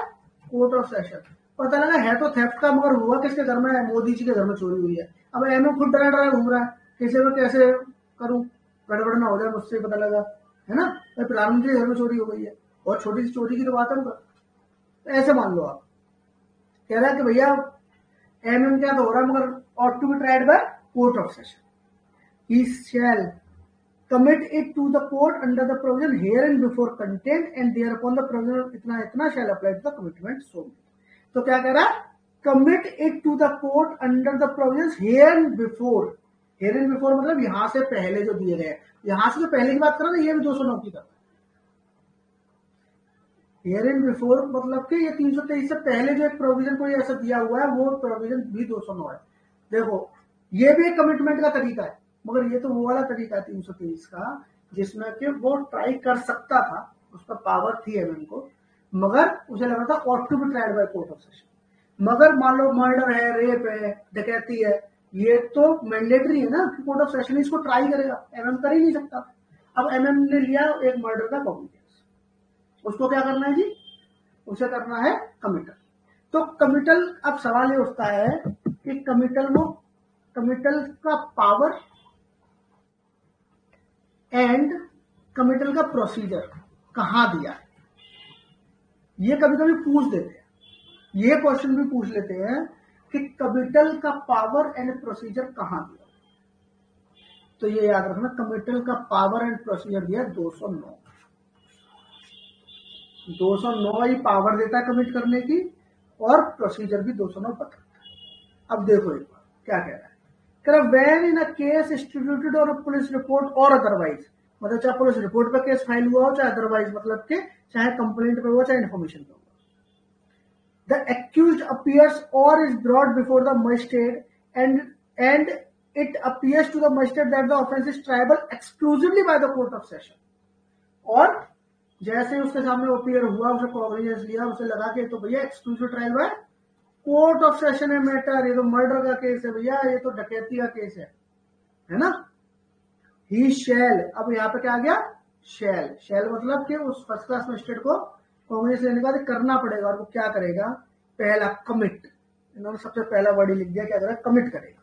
court of session. पता लगा है तो थेफ्ट का, मगर हुआ किसके घर में, मोदी जी के घर में चोरी हुई है। अब एमएम खुद डरा डरा घूम रहा है, कैसे में कैसे करूं, गड़बड़ ना हो जाए मुझसे, पता लगा है ना, प्रधानमंत्री घर में चोरी हो गई है, और छोटी सी चोरी की तो बात है, तो ऐसे मान लो आप, कह रहा है कि भैया एमएम क्या तो हो रहा है, मगर ought to be tried by court of session, he shall commit it to the court under the provision herein before contained and thereupon the provision इतना इतना shall apply to the commitment so। तो क्या कह रहा है, commit it to the court under the provisions herein before, herein before मतलब यहां से पहले जो दिए गए, यहां से जो पहले की बात कर रहा है, ये भी 209 की करता है, herein before मतलब कि ये 323 से पहले जो एक प्रोविजन कोई ऐसा दिया हुआ है, वो प्रोविजन भी 209 है। देखो ये भी एक कमिटमेंट का तरीका है, मगर ये तो वो वाला तरीका है 323 का जिसमें कि वो ट्राई कर सकता था, उसका पावर थी एमएम को, मगर उसे लग रहा था ought to be tried by court of session. मगर मान लो मर्डर है, रेप है, डकैती है, ये तो मैंडेटरी है ना कि कोर्ट ऑफ सेशन इसको ट्राई करेगा, एमएम कर ही नहीं सकता। अब एमएम ने लिया एक मर्डर का कॉग्निजेंस, उसको क्या करना है जी, उसे करना है कमिटल। तो कमिटल, अब सवाल ये उठता है कि कमिटल का पावर एंड कमिटल का प्रोसीजर कहां दिया है, ये कभी कभी पूछ देते हैं, ये क्वेश्चन भी पूछ लेते हैं कि कमिटल का पावर एंड प्रोसीजर कहां दिया, तो ये याद रखना, कमिटल का पावर एंड प्रोसीजर दिया 209, 209 ही पावर देता है कमिट करने की, और प्रोसीजर भी 209 बताता है। अब देखो एक बार क्या कह रहा है, when in a case instituted or a police report or otherwise, मतलब चाहे पुलिस रिपोर्ट पे केस फाइल हुआ हो चाहे अदरवाइज, मतलब कि चाहे कंप्लेंट पे हुआ चाहे इन्फॉर्मेशन पे हुआ, the accused appears or is brought before the magistrate and it appears to the magistrate that the offense is triable exclusively by the court of session. और जैसे ही उसके सामने अपीयर हुआ, उसे कॉग्निजेंस लिया, उसे लगा कि तो भैया एक्सक्लूसिव ट्रायल है, कोर्ट ऑफ सेशन है मैटर, ये तो मर्डर का केस है भैया, ये तो डकैती का केस है ना। ही शैल, अब यहाँ पे क्या आ गया, शैल। शैल मतलब कि उस फर्स्ट क्लास मजिस्ट्रेट को कॉग्निजेंस लेने का करना पड़ेगा, और वो क्या करेगा, पहला कमिट, इन्होंने सबसे पहला वर्ड ही लिख दिया, क्या करेगा, कमिट करेगा।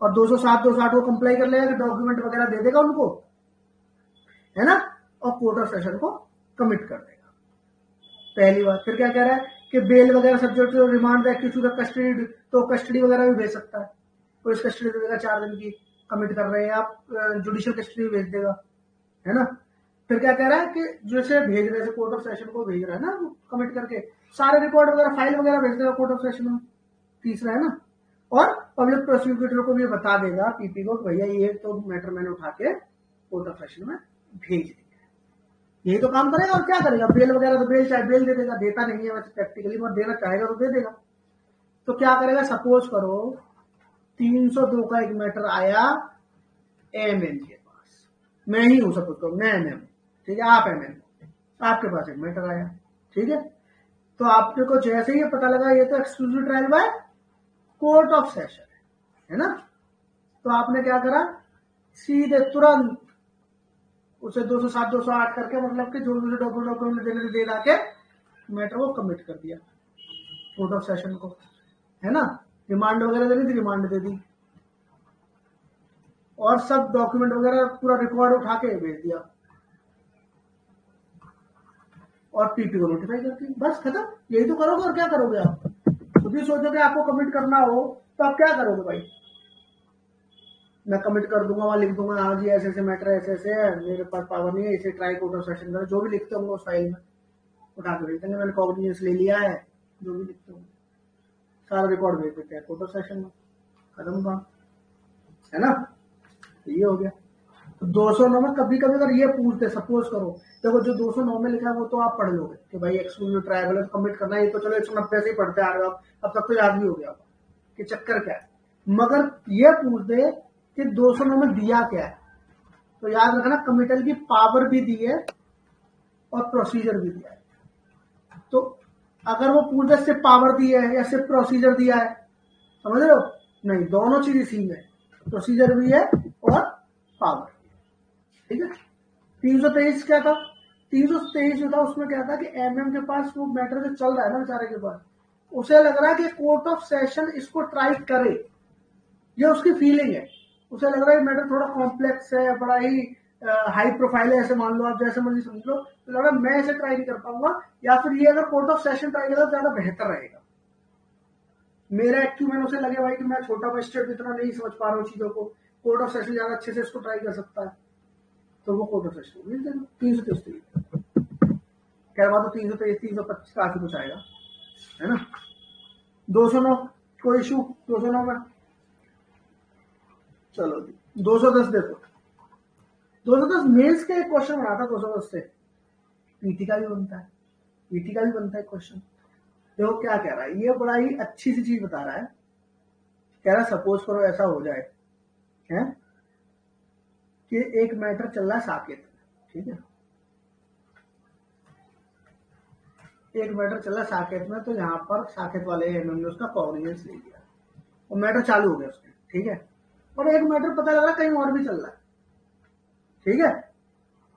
और 207 208 को कंप्लाई कर लेगा, डॉक्यूमेंट वगैरह दे देगा उनको, है ना, और कोर्ट ऑफ सेशन को कमिट कर देगा, पहली बात। फिर क्या कह रहा है कि बेल वगैरह subject to remand accuse to the custody, तो कस्टडी वगैरह भी भेज सकता है, पुलिस कस्टडी दे देगा 4 दिन की, कमिट कर रहे हैं आप, जुडिशियल कस्टडी भेज देगा, है ना। फिर क्या कह रहा है कि जैसे भेज रहे हैं, कोर्ट ऑफ सेशन को भेज रहा है ना, कमिट करके सारे रिकॉर्ड वगैरह फाइल वगैरह भेज देगा कोर्ट ऑफ सेशन में, तीसरा है ना। और पब्लिक प्रोसिक्यूटर को भी बता देगा पीपी को, भैया ये तो मैटर मैंने उठा के कोर्ट ऑफ सेशन में भेज दिया, यही तो काम करेगा। और क्या करेगा, बेल वगैरह तो बेल चाहे बेल दे देगा, देता नहीं है वैसे प्रैक्टिकली, मगर देना चाहेगा तो दे देगा। तो क्या करेगा, सपोज करो 302 का एक मैटर आया एमएन के पास, मैं ही हूं सपोज करो, मैं एमएन, ठीक है, आप एमएन, आपके पास एक मैटर आया, ठीक है। तो आपने को जैसे ही पता लगा ये तो exclusive trial by court of session है ना, तो आपने क्या करा, सीधे तुरंत उसे 207 208 करके, मतलब कि जो भी डॉक्यूमेंट देने दे के मैटर को कमिट कर दिया कोर्ट ऑफ सेशन को, है ना। रिमांड वगैरह देनी थी, रिमांड दे दी, और सब डॉक्यूमेंट वगैरह पूरा रिकॉर्ड उठा के भेज दिया, और पीपी को नोटिफाई करती, बस खत्म। यही तो करोगे, और क्या करोगे आप, खुद ही सोचोगे आपको कमिट करना हो तो आप क्या करोगे भाई, मैं कमिट कर दूंगा, वहां लिख दूंगा, हाँ जी ऐसे ऐसे मैटर ऐसे ऐसे है, मेरे पास पावर नहीं है, इसे ट्राई कोर्ट ऑफ सेशन करो, जो भी लिखते होंगे उस फाइल में उठा के भेज देंगे, मैंने कॉग्निजेंस ले लिया है, जो भी लिखते होंगे सारा रिकॉर्ड भेज देते हैं कोर्ट ऑफ सेशन में, खत्म काम, है ना। ये हो गया। तो 209 में कभी कभी अगर ये पूछते, सपोज करो, देखो जो 209 में लिखा है वो तो आप पढ़ लोगे कि भाई एक्सक्लूसिव ट्रायल है, कमिट करना है, ये तो चलो 190 से ही पढ़ते आ रहे हो आप, अब तक तो याद भी हो गया कि चक्कर क्या है। मगर ये पूछ दे कि 209 में दिया क्या है, तो याद रखना कमिटल की पावर भी दी है और प्रोसीजर भी दिया है। तो अगर वो पूछ दे सिर्फ पावर दी है या सिर्फ प्रोसीजर दिया है, समझ रहे हो, नहीं, दोनों चीज इसी में, प्रोसीजर भी है और पावर भी है, ठीक है। 323 क्या था, 323 जो था उसमें क्या था कि एमएम के पास वो मैटर जो चल रहा है ना बेचारे के पास, उसे लग रहा है कि कोर्ट ऑफ सेशन इसको ट्राई करे, ये उसकी फीलिंग है, उसे लग रहा है मैटर थोड़ा कॉम्प्लेक्स है, बड़ा ही हाई प्रोफाइल है, ऐसे मान लो आप, जैसे मर्जी समझ लो, तो लग रहा है मैं इसे ट्राई नहीं कर पाऊंगा, या फिर ये अगर कोर्ट ऑफ सेशन ट्राई करेगा तो ज्यादा बेहतर रहेगा, मेरा एक्चुअली उसे लगे भाई कि मैं छोटा मजिस्ट्रेट इतना नहीं समझ पा रहा हूँ चीजों को, कोर्ट ऑफ सेशन ज्यादा अच्छे से इसको ट्राई कर सकता है, तो वो कोर्ट ऑफ सेशन मिल जाएगा। 323 क्या बात, 323 325 काफी कुछ आएगा, है ना। 209 कोई इशू, 209 में चलो 210 देखो, 210 मेंस के एक क्वेश्चन बना था 210 से, पीटी का भी बनता है, पीटी का भी बनता है क्वेश्चन। देखो क्या कह रहा है, ये बड़ा ही अच्छी सी चीज बता रहा है, कह रहा है सपोज करो ऐसा हो जाए है कि एक मैटर चल रहा है साकेत, ठीक है, एक मैटर चल रहा है साकेत में, तो यहाँ पर साकेत वाले एमएम ने उसका कॉग्निजेंस ले लिया और मैटर चालू हो गया उसके, ठीक है। और एक मैटर पता लग रहा है कहीं और भी चल रहा है, ठीक है।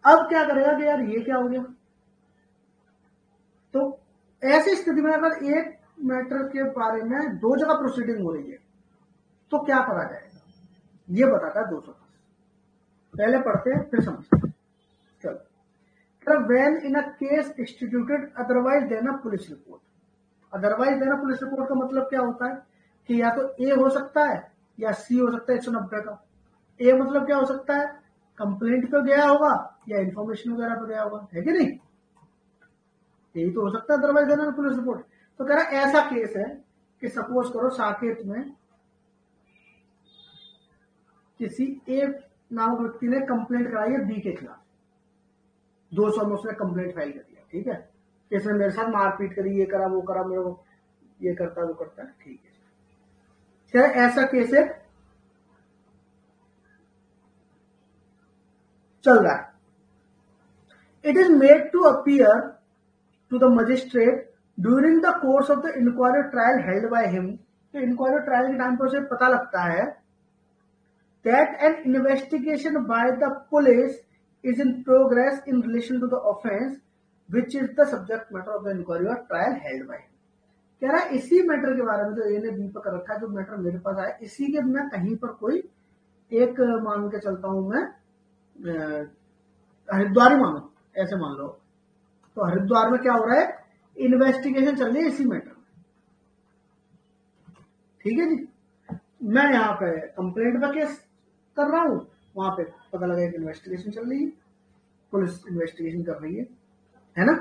अब क्या करेगा कि यार ये क्या हो गया, तो ऐसी स्थिति में अगर एक मैटर के बारे में 2 जगह प्रोसीडिंग हो रही है तो क्या करा जाएगा, ये बताता है 210। पहले पढ़ते हैं फिर समझते हैं, चलो। When in a case instituted otherwise देना पुलिस रिपोर्ट, अदरवाइज देना पुलिस रिपोर्ट का मतलब क्या होता है कि या तो ए हो सकता है या सी हो सकता है 190 का। ए मतलब क्या हो सकता है, कंप्लेंट पे गया होगा या इंफॉर्मेशन वगैरह पे गया होगा, है कि नहीं, यही तो हो सकता है अदरवाइज देना पुलिस रिपोर्ट। तो कह रहा है ऐसा केस है कि सपोज करो साकेत में किसी ए नामक व्यक्ति ने कंप्लेंट कराई है बी के खिलाफ, 200 में उसने कंप्लेंट फाइल कर दिया, ठीक है, कि इसने मेरे साथ मारपीट करी, ये करा वो करा, मेरे को ये करता वो करता, ठीक है। क्या ऐसा केस है चल रहा है। It is made to appear to the magistrate during the course of the inquiry trial held by him. तो इंक्वायरी ट्रायल के टाइम पर उसे पता लगता है that an investigation by the police is in progress in relation to the offense which is the subject matter of the inquiry or trial held by him। कह रहा है इसी मैटर के बारे में जो ए ने बी पर कर रखा है, जो मैटर मेरे पास आया, इसी के मैं कहीं पर कोई एक मान के चलता हूं, मैं हरिद्वार ही मानो, ऐसे मान लो। तो हरिद्वार में क्या हो रहा है, इन्वेस्टिगेशन चल रही है इसी मैटर में, ठीक है जी। मैं यहाँ पे कंप्लेंट का केस कर रहा हूं, वहां पे पता लगा कि इन्वेस्टिगेशन चल रही है, पुलिस इन्वेस्टिगेशन कर रही है ना।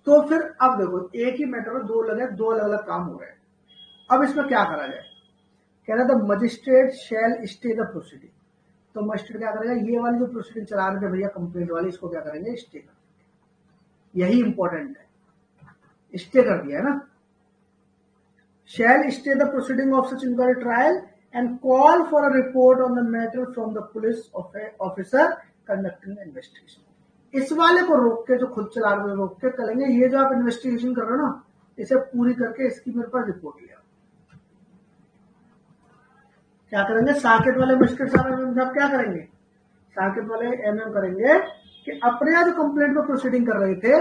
तो फिर अब देखो एक ही मैटर में दो अलग अलग काम हो रहे हैं। अब इसमें क्या करा जाए, कह रहा था magistrate shell stay the proceeding. तो मजिस्ट्रेट क्या करेगा, ये वाली जो प्रोसीडिंग चला रहे थे भैया कंप्लेंट वाली, इसको क्या करेंगे, स्टे कर देंगे। यही इंपॉर्टेंट है, स्टे कर दिया है ना। shall stay the proceeding of such inquiry trial and call for a report on the matter from the police officer conducting the investigation। इस वाले को रोक के, जो खुद चला रहे रोक के करेंगे, ये जो आप इन्वेस्टिगेशन कर रहे हो ना, इसे पूरी करके इसकी मेरे पास रिपोर्ट लिया। क्या करेंगे, साकेत वाले मजिस्ट्रेट साहब क्या करेंगे, साकेत वाले एमएम करेंगे कि अपने यहाँ जो कंप्लेंट में प्रोसीडिंग कर रहे थे,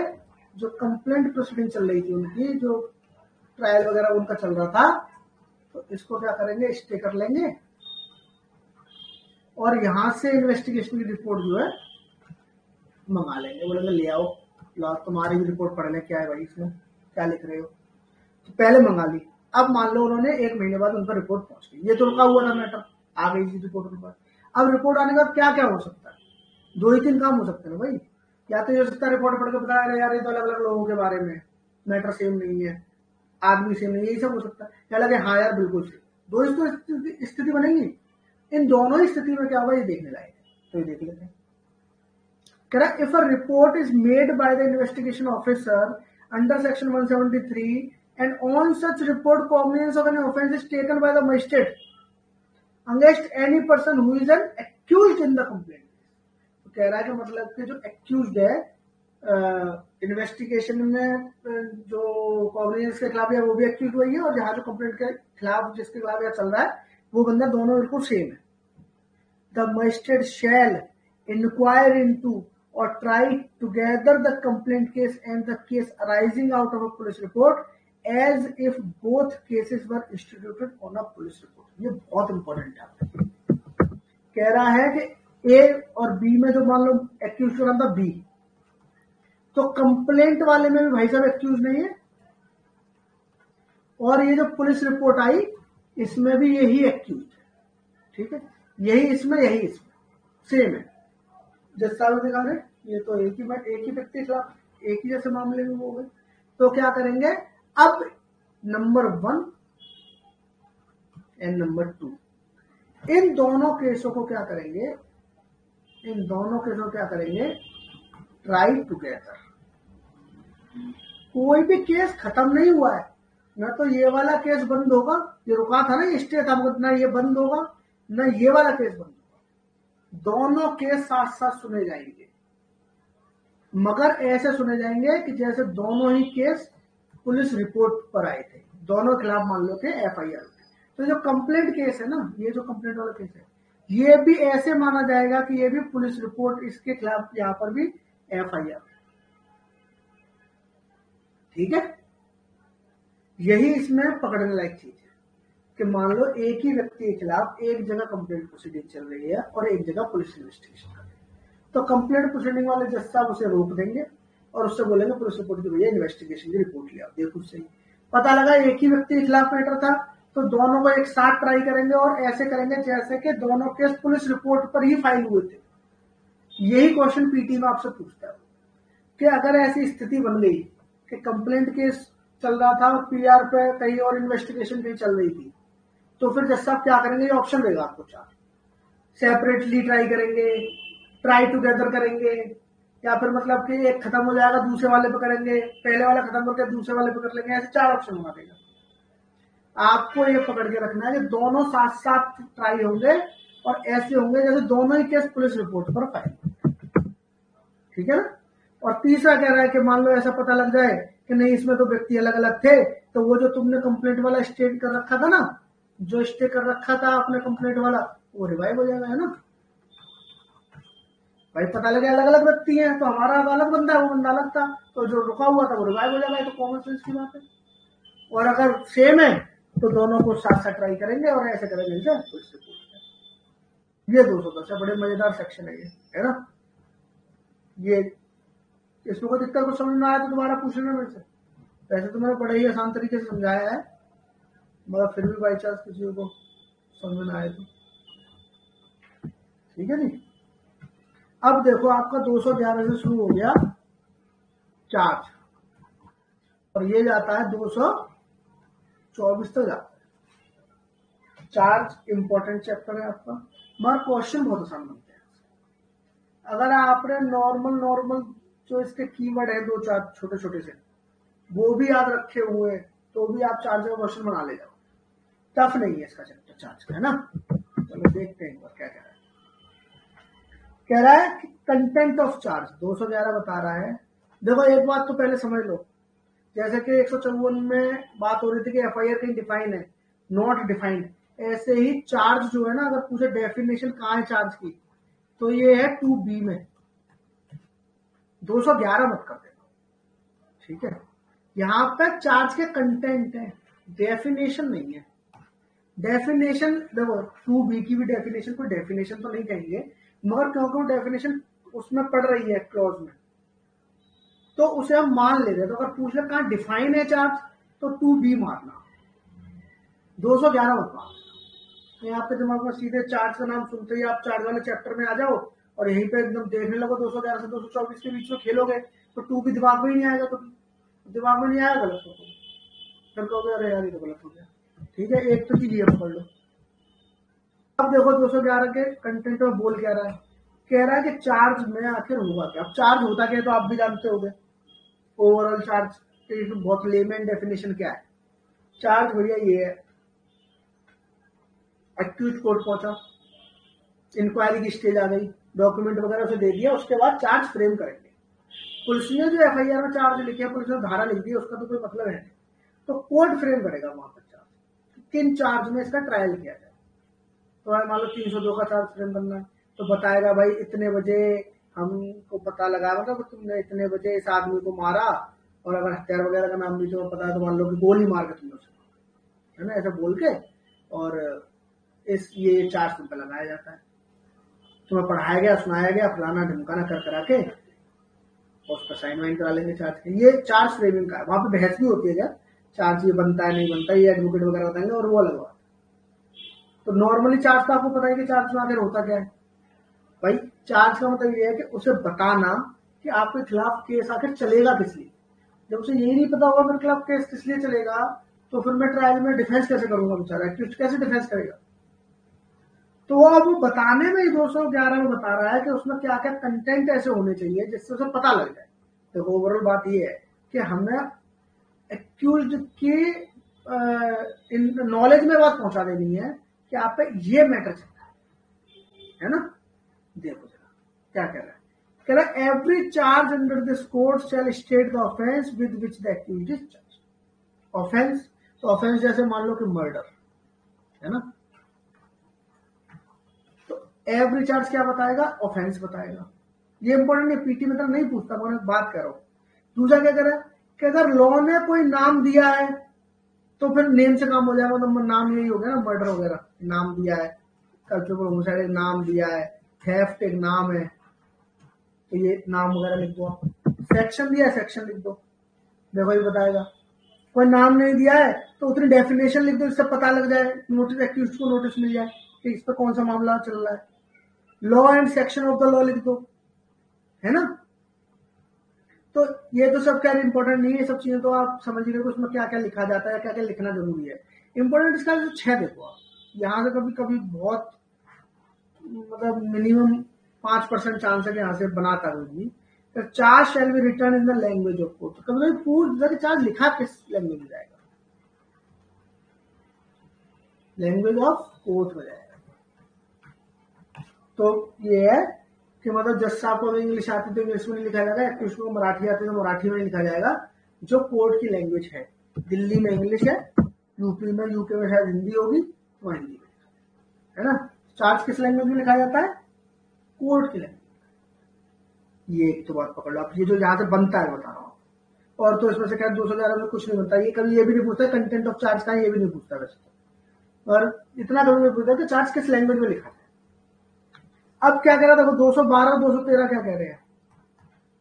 जो कंप्लेंट प्रोसीडिंग चल रही थी उनकी, जो ट्रायल वगैरह उनका चल रहा था, तो इसको क्या करेंगे, स्टे कर लेंगे और यहां से इन्वेस्टिगेशन की रिपोर्ट जो है मंगा लेंगे। बोलेंगे ले आओ, ला तुम्हारी भी रिपोर्ट पढ़ ले, क्या है भाई इसमें क्या लिख रहे हो। तो पहले मंगा ली, अब मान लो उन्होंने 1 महीने बाद उनका रिपोर्ट पहुंच गई, ये तो रुका हुआ था मैटर, आ गई थी रिपोर्ट के बाद। अब रिपोर्ट आने के बाद क्या क्या हो सकता है, 2 ही 3 काम हो सकते हैं भाई। या तो ये हो सकता है रिपोर्ट पढ़ के बताया यार ये तो अलग अलग लोगों के बारे में, मैटर सेम नहीं है, आदमी सेम नहीं, यही सब हो सकता है। क्या लगे हाँ यार बिल्कुल सेम, 2 स्थिति बनेंगी। इन दोनों ही स्थिति में क्या होगा, ये देखने लायक है, तो ये देख लेते हैं। कह रहा if a report is made by the investigation officer under section 173 and on such report cognizance of an offence is taken by the magistrate against any person who is an accused in the complaint. तो कह रहा है कि मतलब कि जो accused है investigation में, जो कॉग्निजेंस के खिलाफ है वो भी एक्यूज हुई है, और जहां जो कंप्लेंट के खिलाफ जिसके खिलाफ यह चल रहा है वो बंदा, दोनों बिल्कुल सेम है। The magistrate shall inquire into or try together the complaint case and the case arising out of a police report as if both cases were instituted on a police report. ये बहुत important है। कह रहा है कि ए और B में जो मान लो एक्यूज हो रहा था बी, तो कंप्लेंट वाले में भी भाई साहब एक्यूज नहीं है, और ये जो पुलिस रिपोर्ट आई इसमें भी यही एक्यूज है, ठीक है, यही इसमें सेम है। जज साहब दिखा रहे, ये तो एक ही व्यक्ति खिलाफ एक ही जैसे मामले में हो गए। तो क्या करेंगे, अब नंबर 1 एंड नंबर 2 इन दोनों केसों को क्या करेंगे, ट्राई टुगेदर। कोई भी केस खत्म नहीं हुआ है, ना तो ये वाला केस बंद होगा, ये रुका था ना, ये स्टे था, ना ये बंद होगा, ना ये वाला केस बंद होगा। दोनों केस साथ साथ सुने जाएंगे, मगर ऐसे सुने जाएंगे कि जैसे दोनों ही केस पुलिस रिपोर्ट पर आए थे, दोनों के खिलाफ मान लो थे FIR। तो जो कंप्लेंट केस है ना, ये जो कंप्लेंट वाला केस है, ये भी ऐसे माना जाएगा कि ये भी पुलिस रिपोर्ट, इसके खिलाफ यहां पर भी FIR, ठीक है। यही इसमें पकड़ने लायक चीज है कि मान लो एक ही व्यक्ति के खिलाफ एक जगह कंप्लेंट प्रोसीडिंग चल रही है और एक जगह पुलिस इन्वेस्टिगेशन कर रही है, तो कंप्लेंट प्रोसीडिंग वाले जज साहब उसे रोक देंगे और उससे बोलेंगे पुलिस रिपोर्ट की भैया इन्वेस्टिगेशन की रिपोर्ट ले आओ, देखो सही पता लगा एक ही व्यक्ति के खिलाफ मैटर था, तो दोनों को एक साथ ट्राई करेंगे और ऐसे करेंगे जैसे कि दोनों केस पुलिस रिपोर्ट पर ही फाइल हुए थे। यही क्वेश्चन पीटी में आपसे पूछता है कि अगर ऐसी स्थिति बन गई कि कंप्लेंट केस चल रहा था और PR पे कहीं और इन्वेस्टिगेशन कहीं चल रही थी, तो फिर जज साहब क्या करेंगे, ये ऑप्शन देगा आपको 4, सेपरेटली ट्राई करेंगे, ट्राई टुगेदर करेंगे, या फिर मतलब कि एक खत्म हो जाएगा दूसरे वाले पे करेंगे, पहले वाला खत्म करके दूसरे वाले पे कर लेंगे, ऐसे 4 ऑप्शन बना देगा। आपको ये पकड़ के रखना है कि दोनों साथ साथ ट्राई होंगे और ऐसे होंगे जैसे दोनों ही केस पुलिस रिपोर्ट पर फाइल। ठीक है ना। और तीसरा कह रहा है कि मान लो ऐसा पता लग जाए कि नहीं इसमें तो व्यक्ति अलग अलग थे, तो वो जो तुमने कंप्लेंट वाला स्टेट कर रखा था ना, जो स्टे कर रखा था अपने कंप्लेंट वाला, वो रिवाइव हो जाएगा, है ना भाई। पता लगे अलग अलग व्यक्ति हैं तो हमारा अलग बंदा है, वो बंदा अलग था, तो जो रुका हुआ था वो रिवाइव हो जाएगा। तो कॉमन सेंस की बात है। और अगर सेम है तो दोनों को साथ साथ ट्राई करेंगे और ऐसे करेंगे ये 210 है। बड़े मजेदार सेक्शन है ना। ये इसमें कोई दिक्कत को समझ में आया तो दोबारा पूछ लेना मेरे से। वैसे तो मैंने बड़े ही आसान तरीके से समझाया है, मगर फिर भी बाई चांस किसी को समझ में आए तो ठीक है जी। अब देखो आपका 211 से शुरू हो गया चार्ज, और ये जाता है 224 तक जाता है। चार्ज इंपॉर्टेंट चैप्टर है आपका, मगर क्वेश्चन बहुत आसान बनते हैं। अगर आपने नॉर्मल जो इसके कीवर्ड है 2-4 छोटे छोटे से वो भी याद रखे हुए तो भी आप चार्ज का क्वेश्चन बना ले जाओ। टफ नहीं है इसका चैप्टर चार्ज का, है ना। चलो देखते हैं एक बार क्या कह रहा है। कह रहा है कि कंटेंट ऑफ चार्ज 211 बता रहा है। देखो एक बात तो पहले समझ लो, जैसे कि 154 में बात हो रही थी कि एफआईआर कहीं डिफाइन है, नॉट डिफाइंड, ऐसे ही चार्ज जो है ना, अगर पूछे डेफिनेशन कहाँ है चार्ज की, तो ये है 2B में। 211 मत कर देना, ठीक है। यहां पर चार्ज के कंटेंट है, डेफिनेशन नहीं है। डेफिनेशन देखो 2B की भी डेफिनेशन कोई डेफिनेशन तो नहीं कहेंगे, मगर क्योंकि वो डेफिनेशन उसमें पड़ रही है क्लॉज में, तो उसे हम मान ले रहे। तो अगर पूछ ले कहां डिफाइन है चार्ज, तो 2B मारना, 211 मत मारना। ये आपके दिमाग में सीधे चार्ज का नाम सुनते ही आप चार्ज वाले चैप्टर में आ जाओ और यहीं पे एकदम देखने लगो 211 से 224 के बीच में खेलोगे, तो 2 भी दिमाग में ही नहीं आएगा। तो दिमाग में नहीं आया गलत हो, फिर कहोगे अरे यार ये तो गलत हो गया। ठीक है, एक तो चीज ये पकड़ लो। अब देखो 211 के कंटेंट में बोल क्या रहा है। कह रहा है कि चार्ज में आखिर हुआ क्या। अब चार्ज होता क्या है तो आप भी जानते होंगे। ओवरऑल चार्ज के बहुत लेमन डेफिनेशन क्या है। चार्ज भैया ये है, एक्यूज कोर्ट पहुंचा, इंक्वायरी की स्टेज आ गई, डॉक्यूमेंट वगैरह उसे दे दिया, उसके बाद चार्ज फ्रेम करेंगे। पुलिस ने जो एफआईआर में चार्ज लिखे हैं, पुलिस ने धारा लिख दी, उसका तो कोई मतलब है नहीं, तो कोर्ट फ्रेम करेगा वहां पर चार्ज, किन चार्ज में इसका ट्रायल किया जाए। तो मान लो 302 का चार्ज फ्रेम बनना है, तो बताएगा भाई इतने बजे हमको पता लगा, मतलब तुमने इतने बजे इस आदमी को मारा, और अगर हथियार वगैरह का नाम भी जो पता है तो मान लो कि गोली मार के तुमने उसे, है ना, ऐसा बोल के, और इस ये चार्ज पे लगाया जाता है। तुम्हें पढ़ाया गया, सुनाया गया, फलाना ढमकाना कर करा के और उसका साइन वाइन करा लेंगे चार्ज के। ये चार्ज फ्रेमिंग का है। वहां पे बहस भी होती है क्या चार्ज ये बनता है नहीं बनता, ये एडवोकेट वगैरह बताएंगे और वो अलग बात। तो नॉर्मली चार्ज का आपको पता है कि चार्ज में आखिर होता क्या है भाई। चार्ज का मतलब ये है कि उसे बताना कि आपके खिलाफ केस आखिर चलेगा किस लिए। जब उसे यही नहीं पता होगा मेरे खिलाफ केस किस लिए चलेगा, तो फिर मैं ट्रायल में डिफेंस कैसे करूंगा बेचारा, कैसे डिफेंस करेगा। तो अब वो बताने में ही 211 में बता रहा है कि उसमें क्या क्या कंटेंट ऐसे होने चाहिए जिससे उसे पता लग जाए। तो ओवरऑल बात ये है कि हमें एक्यूज की नॉलेज में बात पहुंचा देनी है कि आप पे ये मैटर चलता है ना। देखो जरा क्या कह रहा है। कह रहा है every charge under this code shall state the offence with which the accused is charged. Offence, तो ऑफेंस जैसे मान लो कि मर्डर है ना, एवरी चार्ज क्या बताएगा, ऑफेंस बताएगा। ये इंपॉर्टेंट है, पीटी में तो नहीं पूछता, मैं बात कर रहा हूं। दूसरा क्या करे कि अगर लॉ ने कोई नाम दिया है तो फिर नेम से काम हो जाएगा। मतलब नाम यही हो गया ना, मर्डर वगैरह नाम दिया है, कल्चरल होमिसाइड एक नाम दिया है, थेफ्ट एक नाम है, तो ये नाम वगैरह लिख दो। सेक्शन दिया है, सेक्शन लिख दो, देखो ये बताएगा। कोई नाम नहीं दिया है तो उतनी डेफिनेशन लिख दो, इससे पता लग जाए, नोटिस एक्यूज को नोटिस मिल जाए कि इस पर कौन सा मामला चल रहा है। Law and section of the law लिख दो, है ना। तो ये तो सब क्या इंपॉर्टेंट नहीं है, सब चीजें तो आप समझ रहे हो उसमें क्या क्या लिखा जाता है, क्या क्या लिखना जरूरी है। इंपॉर्टेंट इसका जो 6 देखो आप, यहाँ से कभी कभी बहुत मतलब मिनिमम 5% चांस है कि यहाँ से बनाता होगी, charge shall B return in the language of court. कभी कभी पूछ दिया कि चार्ज लिखा किस लैंग्वेज में जाएगा, लैंग्वेज ऑफ कोर्ट हो जाएगा। तो ये है कि मतलब जज साहब को इंग्लिश आती तो इंग्लिश में नहीं लिखा जाएगा, एक्यूज को मराठी आती तो मराठी में नहीं लिखा जाएगा, जो कोर्ट की लैंग्वेज है। दिल्ली में इंग्लिश है, यूपी में, यूके में शायद हिंदी होगी तो हिंदी में, है ना। चार्ज किस लैंग्वेज में लिखा जाता है, कोर्ट की लैंग्वेज। ये एक तो बात पकड़ लो आप, ये जो यहाँ से बनता है बता रहा हूँ। और तो इसमें से क्या 211 में कुछ नहीं बनता, ये कभी ये भी नहीं पूछता कंटेंट ऑफ चार्ज का, ये भी नहीं पूछता वैसे तो। और इतना कभी नहीं पूछता कि चार्ज किस लैंग्वेज में लिखा है। अब क्या कह रहा था, 212 और 213 क्या कह रहे हैं,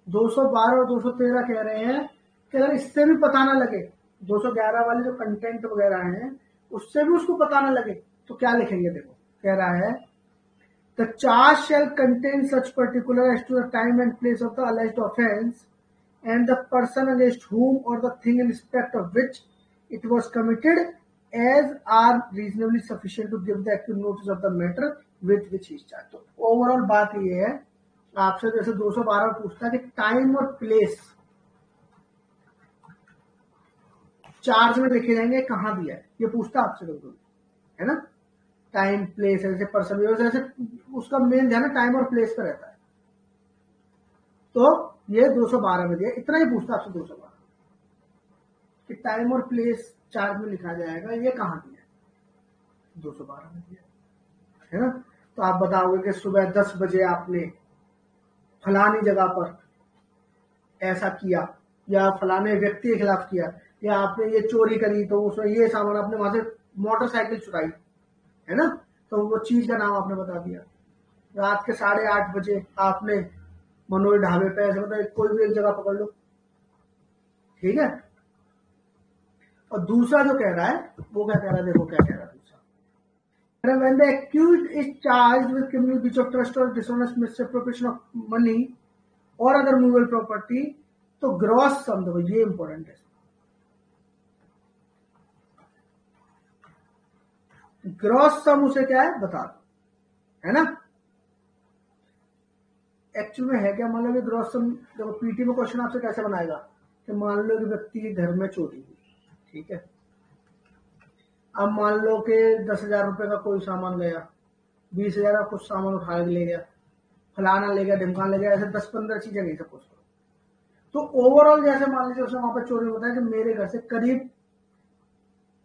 212 और 213 कह रहे हैं कि अगर इससे भी पता ना लगे, 211 वाले जो कंटेंट वगैरह हैं उससे भी उसको पता ना लगे तो क्या लिखेंगे। देखो कह रहा है the charge shall contain such particulars as to the time and place of the alleged offence and the person against whom or the thing in respect of which it was committed as are reasonably sufficient to give the accurate notice of the matter with which he is charge. तो overall बात ये है आपसे, जैसे 212 पूछता है कि time और प्लेस चार्ज में लिखे जाएंगे कहां दिया है, ये पूछता आपसे बिल्कुल, है ना। टाइम प्लेस ऐसे पर्सन, जैसे उसका मेन ध्यान टाइम और प्लेस पर रहता है। तो ये 212 में दिया, इतना ही पूछता आपसे 212 कि टाइम और प्लेस चार्ज में लिखा जाएगा, ये कहां दिया है, 212 में दिया है ना। तो आप बताओगे कि सुबह 10 बजे आपने फलानी जगह पर ऐसा किया, या फलाने व्यक्ति के खिलाफ किया, या आपने ये चोरी करी तो उसमें ये सामान आपने वहां से मोटरसाइकिल चुराई, है ना, तो वो चीज का नाम आपने बता दिया। रात के 8:30 बजे आपने मनोज ढाबे पे ऐसे मतलब कोई भी एक जगह पकड़ लो, ठीक है। और दूसरा जो कह रहा है वो क्या कह रहा है, देखो क्या कह रहा है दूसरा, when the accused is charged with criminal breach of trust or dishonest misappropriation of money or other movable property, तो ग्रॉस सम, देखो ये इंपॉर्टेंट है, ग्रॉस सम उसे क्या है बता दो, है ना। एक्चुअल में है क्या, मान लो कि ग्रॉस सम, देखो पीटी में क्वेश्चन आपसे कैसे बनाएगा कि मान लो कि व्यक्ति के घर में चोरी हुई, ठीक है। अब मान लो कि 10,000 रुपए का कोई सामान गया, 20,000 का कुछ सामान उठा के ले गया, फलाना ले गया, ढिमकाना ले गया, ऐसे 10-15 चीजें नहीं सपोज करो। तो ओवरऑल जैसे मान लीजिए उसने वहां पर चोरी होता है कि मेरे घर से करीब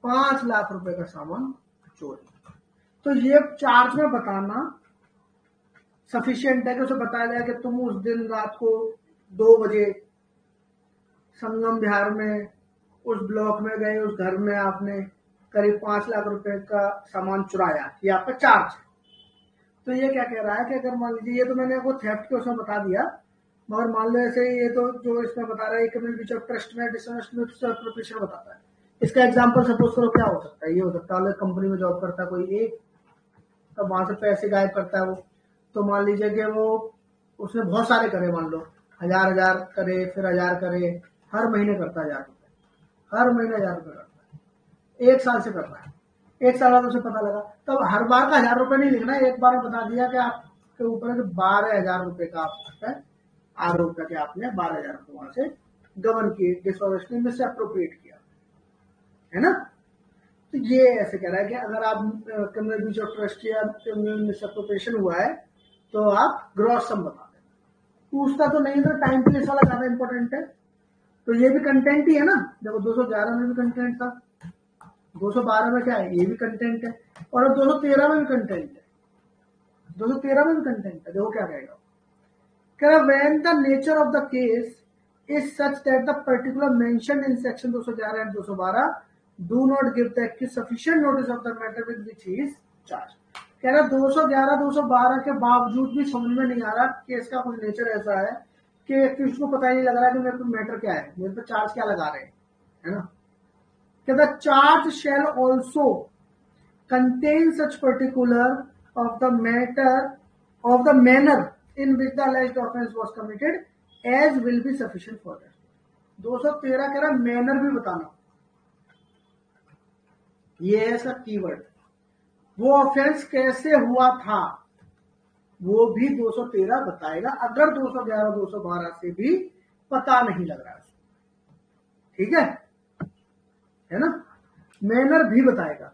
5 लाख रुपए का सामान चोरी, तो ये चार्ज में बताना सफिशिएंट है कि उसे बताया जाए कि तुम उस दिन रात को 2 बजे संगम बिहार में उस ब्लॉक में गए, उस घर में आपने करीब 5 लाख रुपए का सामान चुराया, ये आपका चार्ज है। तो ये क्या कह रहा है कि अगर मान लीजिए, ये तो मैंने आपको थेफ्ट के उसमें बता दिया, मगर मान लो ऐसे ये तो जो इसमें बता रहा है क्रिमिनल ब्रीच ऑफ ट्रस्ट में डिसऑनेस्ट मिसअप्रोप्रिएशन बताता है। इसका एग्जांपल सपोज करो क्या हो सकता है, ये हो सकता है कंपनी में जॉब करता है कोई एक, तब वहां से पैसे गायब करता है वो, तो मान लीजिए कि वो उसने बहुत सारे करे, मान लो 1000 करे, फिर 1000 करे, हर महीने करता है 1000 रुपए, हर महीने 1000 रुपए करता है, 1 साल से कर रहा है। 1 साल बाद उसे पता लगा, तब हर बार का 1000 रुपए नहीं लिखना, एक बार बता दिया कि आपके ऊपर 12,000 रुपए का आप आरोप करके आपने 12,000 रुपए वहां से गवर्न किए, डिसऑनेस्टली में से अप्रोप्रिएट किया, है ना। तो ये ऐसे कह रहा है कि अगर आप क्रिमिनल ब्रीच ऑफ ट्रस्ट या क्रिमिनल मिसअप्रोप्रिएशन हुआ है तो आप ग्रॉस सम बता दें। पूछता तो नहीं, तो टाइम प्लेस वाला ज्यादा इंपॉर्टेंट है। तो ये भी कंटेंट ही है ना, देखो 211 में भी कंटेंट था, 212 में क्या है, ये भी कंटेंट है, और 213 में भी कंटेंट है, 213 में भी कंटेंट है। देखो क्या कहेगा, when the nature of the case is such that the particular mentioned in section 211 and 212 do not give the accused sufficient notice of the matter with which he is charged। कह रहा 211 212 के बावजूद भी समझ में नहीं आ रहा केस का कुछ नेचर ऐसा है कि accused को पता ही नहीं लग रहा कि मेरे को मैटर क्या है, मेरे पे चार्ज क्या लगा रहे हैं, है ना। कि the charge shall also contain such particular of the matter of the manner in which the alleged offense was committed as will be sufficient for that। 213 कह रहा मैनर भी बताना, ये है इसका कीवर्ड, वो ऑफेंस कैसे हुआ था वो भी 213 बताएगा, अगर 211 212 से भी पता नहीं लग रहा है। ठीक है ना। मैनर भी बताएगा।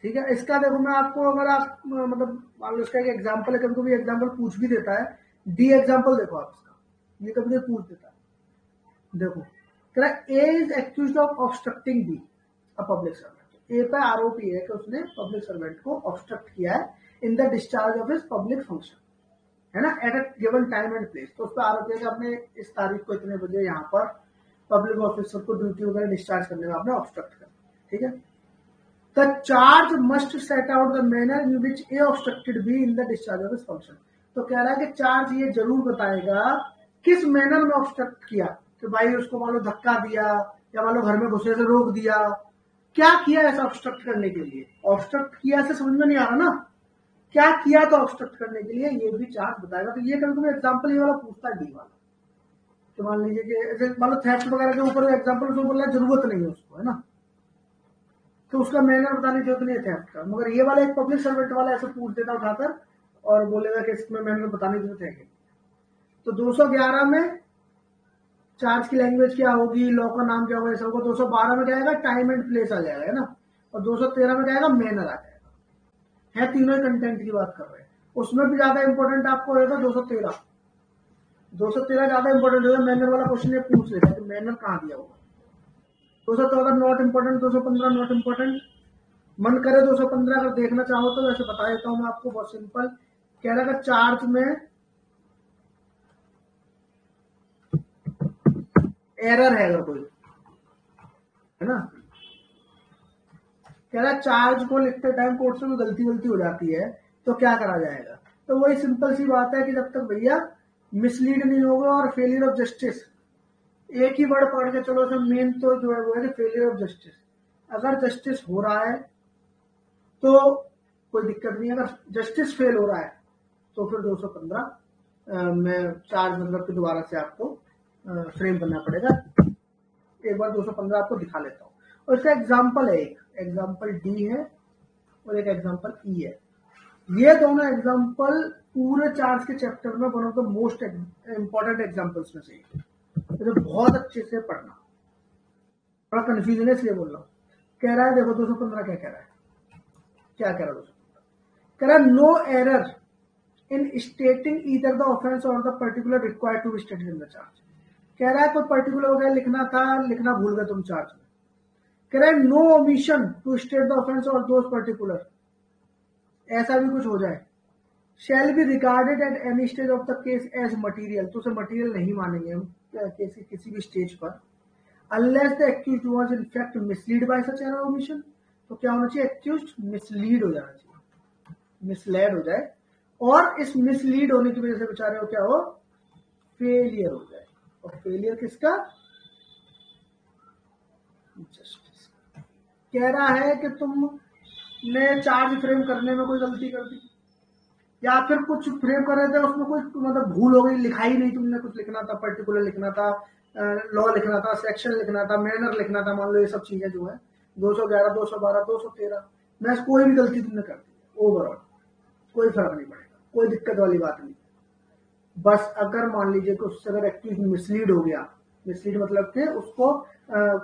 ठीक है। इसका देखो मैं आपको, अगर आप मतलब मान लो इसका एक एग्जांपल है, कभी कभी एग्जांपल पूछ भी देता है। डी एग्जांपल देखो आप इसका, ये कभी कभी पूछ देता है। देखो A is accused of obstructing B a public servant. A पे आरोपी है कि उसने पब्लिक सर्वेंट को ऑब्स्ट्रक्ट किया है in the discharge of his public function, है ना, at a given time and place. तो उस पर आरोप है कि आपने इस तारीख को इतने बजे यहाँ पर पब्लिक ऑफिसर को ड्यूटी वगैरह डिस्चार्ज करने में आपने ऑब्स्ट्रक्ट कर। ठीक है। The charge must set out the manner in which A obstructed be in the discharge of his function. तो कह रहा है कि चार्ज ये जरूर बताएगा किस मैनर में ऑब्स्ट्रक्ट किया, कि भाई उसको मान लो धक्का दिया या मान लो घर में घुसने से रोक दिया, क्या किया ऐसा ऑब्स्ट्रक्ट करने के लिए। ऑब्स्ट्रक्ट किया से समझ में नहीं आ रहा ना, क्या किया तो ऑब्स्ट्रक्ट करने के लिए, ये भी चार्ज बताएगा। तो ये कभी कभी एग्जाम्पल ये वाला पूछता है डी वाला। तो मान लीजिए कि मान लो थेफ्ट वगैरह के ऊपर एग्जाम्पल उसको बोल रहा है जरूरत नहीं है उसको, है ना, तो उसका मैनर बताने की जरूरत नहीं है थेफ्ट का। मगर ये वाला एक पब्लिक सर्वेंट वाला ऐसे पूछ देता उठाकर और बोलेगा कि इसमें मैनर बताने की जरूरत है। तो 211 में चार्ज की लैंग्वेज क्या होगी, लॉ का नाम क्या होगा, ऐसा होगा। 212 में क्या आएगा, टाइम एंड प्लेस आ जाएगा, है ना, और 213 में क्या आएगा, मैनर आ जाएगा। है तीनों कंटेंट की बात कर रहे हैं। उसमें भी ज्यादा इंपॉर्टेंट आपको होगा 213 ज्यादा इंपॉर्टेंट होगा। मैनर वाला क्वेश्चन ये पूछ लेता है कि मैनर कहाँ दिया होगा। 214 नॉट इंपॉर्टेंट, 215 नॉट इंपॉर्टेंट। मन करे 215 अगर देखना चाहो तो वैसे बता देता हूं मैं आपको, बहुत सिंपल। कह रहा है चार्ज में एरर है अगर कोई, है ना, कह रहा है चार्ज को लिखते टाइम कोर्ट से गलती हो जाती है तो क्या करा जाएगा। तो वही सिंपल सी बात है कि जब तक भैया मिसलीड नहीं होगा और फेलियर ऑफ जस्टिस, एक ही वर्ड पढ़ के चलो, उसमें मेन तो जो है वो है कि फेलियर ऑफ जस्टिस। अगर जस्टिस हो रहा है तो कोई दिक्कत नहीं, अगर जस्टिस फेल हो रहा है तो फिर 215 में चार्ज मतलब कि दोबारा से आपको फ्रेम करना पड़ेगा। एक बार 215 आपको दिखा लेता हूँ। और इसका एग्जाम्पल है, एक एग्जाम्पल डी है और एक एग्जाम्पल ई है। ये दोनों एग्जाम्पल पूरे चार्ज के चैप्टर में one of the most important examples में से तो बहुत अच्छे से पढ़ना। थोड़ा कंफ्यूजन है इसलिए बोल रहा हूँ। कह रहा है देखो 215 क्या कह रहा है, क्या कह रहा है 215, कह रहा है no error in stating either the offence or the particular required to be stated in the charge. कह रहा है कोई पर्टिकुलर वगैरह लिखना था, लिखना भूल गए तुम चार्ज में। कह रहा है no omission to state the offence or those particulars, ऐसा भी कुछ हो जाए, shall be regarded at any stage of the case as material, तो उसे मटीरियल नहीं मानेंगे हम किसी भी स्टेज पर, unless the accused was in fact mislead bye such error omission. तो क्या होना चाहिए, एक्यूज्ड मिसलीड हो जाना चाहिए, मिसलेड हो जाए, और इस मिसलीड होने की वजह से बेचारे हो क्या हो, फेलियर हो जाए। और फेलियर किसका, जस्टिस। कह रहा है कि तुमने चार्ज फ्रेम करने में कोई गलती कर दी, या फिर कुछ फ्रेम कर रहे थे उसमें कोई मतलब भूल हो गई, लिखा ही नहीं, तुमने कुछ लिखना था, पर्टिकुलर लिखना था, लॉ लिखना था, सेक्शन लिखना था, मैनर लिखना था, मान लो ये सब चीजें जो है 211 212 213 में कोई भी गलती तुमने कर दी, ओवरऑल कोई फर्क नहीं पड़ेगा, कोई दिक्कत वाली बात नहीं। बस अगर मान लीजिए कि उससे अगर एक्टिव मिसलीड हो गया, मिसलीड मतलब कि उसको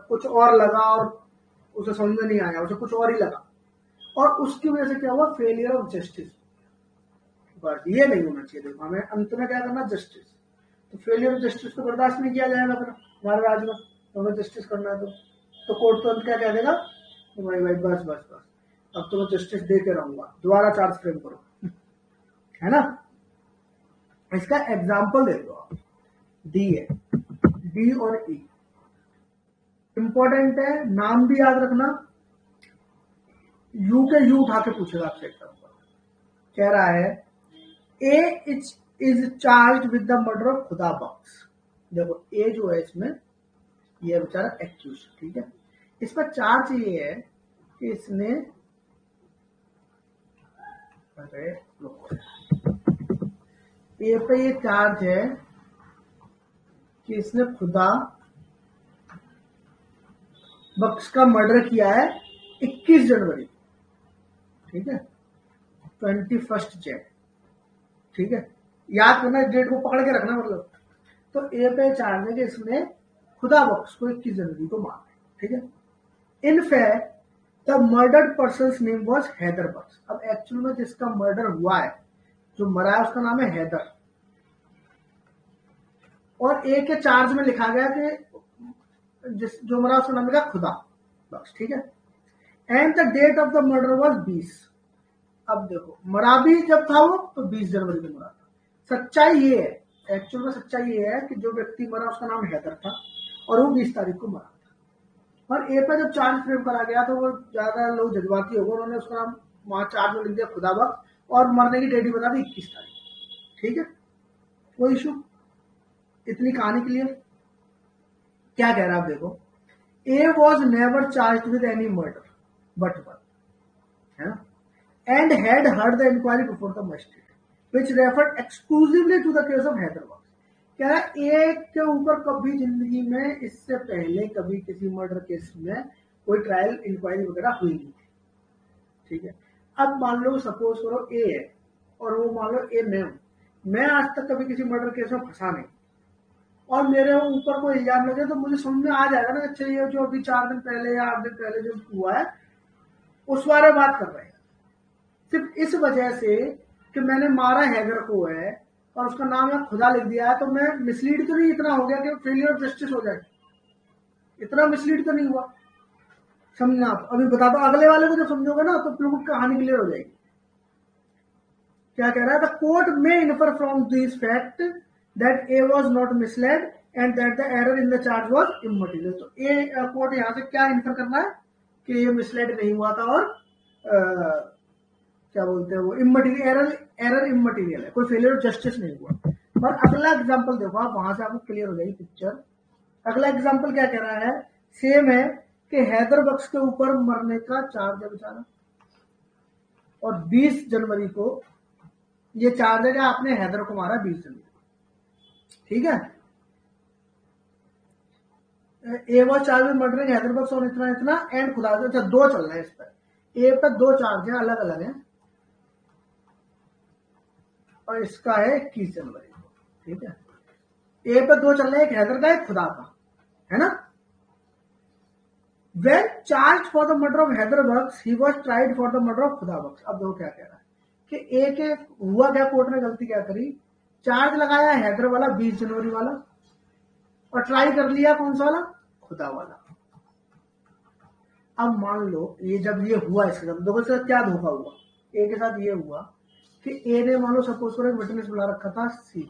कुछ और लगा और उसे समझ में नहीं आया, उसे कुछ और ही लगा, और उसकी वजह से क्या हुआ, फेलियर ऑफ जस्टिस। बस ये नहीं होना चाहिए। देखो हमें अंत में क्या करना, जस्टिस। तो फेलियर ऑफ जस्टिस को बर्दाश्त नहीं किया जाएगा फिर हमारे राज्य में, तो हमें जस्टिस करना है। तो कोर्ट तो अंत क्या कह देगा, तो भाई भाई बस बस बस, अब तो मैं जस्टिस दे के रहूंगा, दोबारा चार्ज फ्रेम करो, है ना। इसका एग्जाम्पल दे दो आप, डी है, डी और ई इंपॉर्टेंट है, नाम भी याद रखना। यू के यू उठा के पूछेगा आपसे एग्जाम्पल। कह रहा है A is charge with the murder of Khuda Baksh. देखो ए जो है इसमें ये बेचारा एक्यूज, ठीक है, इसका चार्ज ये है कि इसने, अरे ए पे ये चार्ज है कि इसने खुदा बख्श का मर्डर किया है 21 जनवरी, ठीक है, 21 जेड, ठीक है, याद करना, डेट को पकड़ के रखना मतलब। तो ए पे चार्ज है कि इसने खुदा बख्श को 21 जनवरी को मारा, ठीक है। In fact the murdered person name was Haider Baksh. अब एक्चुअल में जिसका मर्डर हुआ है, जो मरा है, उसका नाम है हैदर, और ए के चार्ज में लिखा गया कि जो मरा उसका नाम लिखा खुदा बख्श, ठीक है। And the date of the murder was 20। अब देखो, मरा भी जब था वो तो 20 जनवरी को मरा था। सच्चाई ये है, एक्चुअल में सच्चाई ये है कि जो व्यक्ति मरा उसका नाम हैदर था और वो 20 तारीख को मरा था। और ए पर जब चार्ज फ्रेम करा गया तो वो ज्यादा लोग जज्बाती हो गए, उन्होंने उसका नाम वहां चार्ज में लिख दिया खुदा बख्श, और मरने की डेट ही बता दी 21 तारीख, ठीक है, कोई इशू। इतनी कहानी क्लियर। क्या कह रहा है आप देखो, ए was never charge with any murder but one, है ना, and had heard the inquiry before the magistrate, which referred exclusively to the case of Haider बख्श। क्या है, एक के ऊपर कभी जिंदगी में इससे पहले कभी किसी मर्डर केस में कोई ट्रायल इंक्वायरी वगैरह हुई नहीं थी, ठीक है। अब मान लो सपोज करो ए है और वो मान लो ए मैं आज तक कभी किसी मर्डर केस में फंसा नहीं, और मेरे ऊपर कोई इल्जाम लगे तो मुझे समझ में आ जाएगा ना, अच्छा ये जो अभी 4 दिन पहले या 8 दिन पहले जो हुआ है उस बारे में बात कर रहे हैं। सिर्फ इस वजह से कि मैंने मारा हैदर को है और उसका नाम है खुदा लिख दिया है, तो मैं मिसलीड तो नहीं इतना हो गया कि फेलियर ऑफ जस्टिस हो जाए, इतना मिसलीड तो नहीं हुआ, समझना आप। अभी बता दो, अगले वाले को जब समझोगे ना तो बिल्कुल कहानी क्लियर हो जाएगी। क्या कह रहा है, the court may infer from this fact that A was not misled and that the error in the charge was immaterial. तो ए कोर्ट यहां से क्या इन्फर करना है कि ये मिसलेड नहीं हुआ था और क्या बोलते हैं वो इमटेरियल, एरर इमटेरियल है, कोई फेलियर ऑफ जस्टिस नहीं हुआ। और अगला एग्जांपल देखो आप, वहां से आपको क्लियर हो जाएगी पिक्चर। अगला एग्जांपल क्या कह रहा है, सेम है कि हैदर बख्श के ऊपर मरने का चार्ज है बेचारा, और 20 जनवरी को ये चार्ज है कि आपने हैदर को मारा 20 जनवरी, ठीक है। ए वॉज चार्ज में मर्डरिंग हैदर बख्श और इतना इतना एंड खुदा। अच्छा, 2 चल रहे हैं इस पर, ए पर 2 चार्ज है, अलग अलग है, और इसका है 21 जनवरी को, ठीक है। ए पर 2 चल रहे हैं, एक हैदर का एक खुदा का, है ना। When charged for the murder of Haider Bakhsh, he was tried for the murder of खुदा बख्श। अब देखो क्या कह रहा है कि ए के हुआ क्या, कोर्ट ने गलती क्या करी, चार्ज लगाया हैदर वाला 20 जनवरी वाला, और ट्राई कर लिया कौन सा वाला, खुदा वाला। अब मान लो ये जब ये हुआ इसके साथ, देखो इसके साथ क्या धोखा हुआ, ए के साथ ये हुआ कि ए ने मान लो सपोज करो एक विटनेस बुला रखा था सी,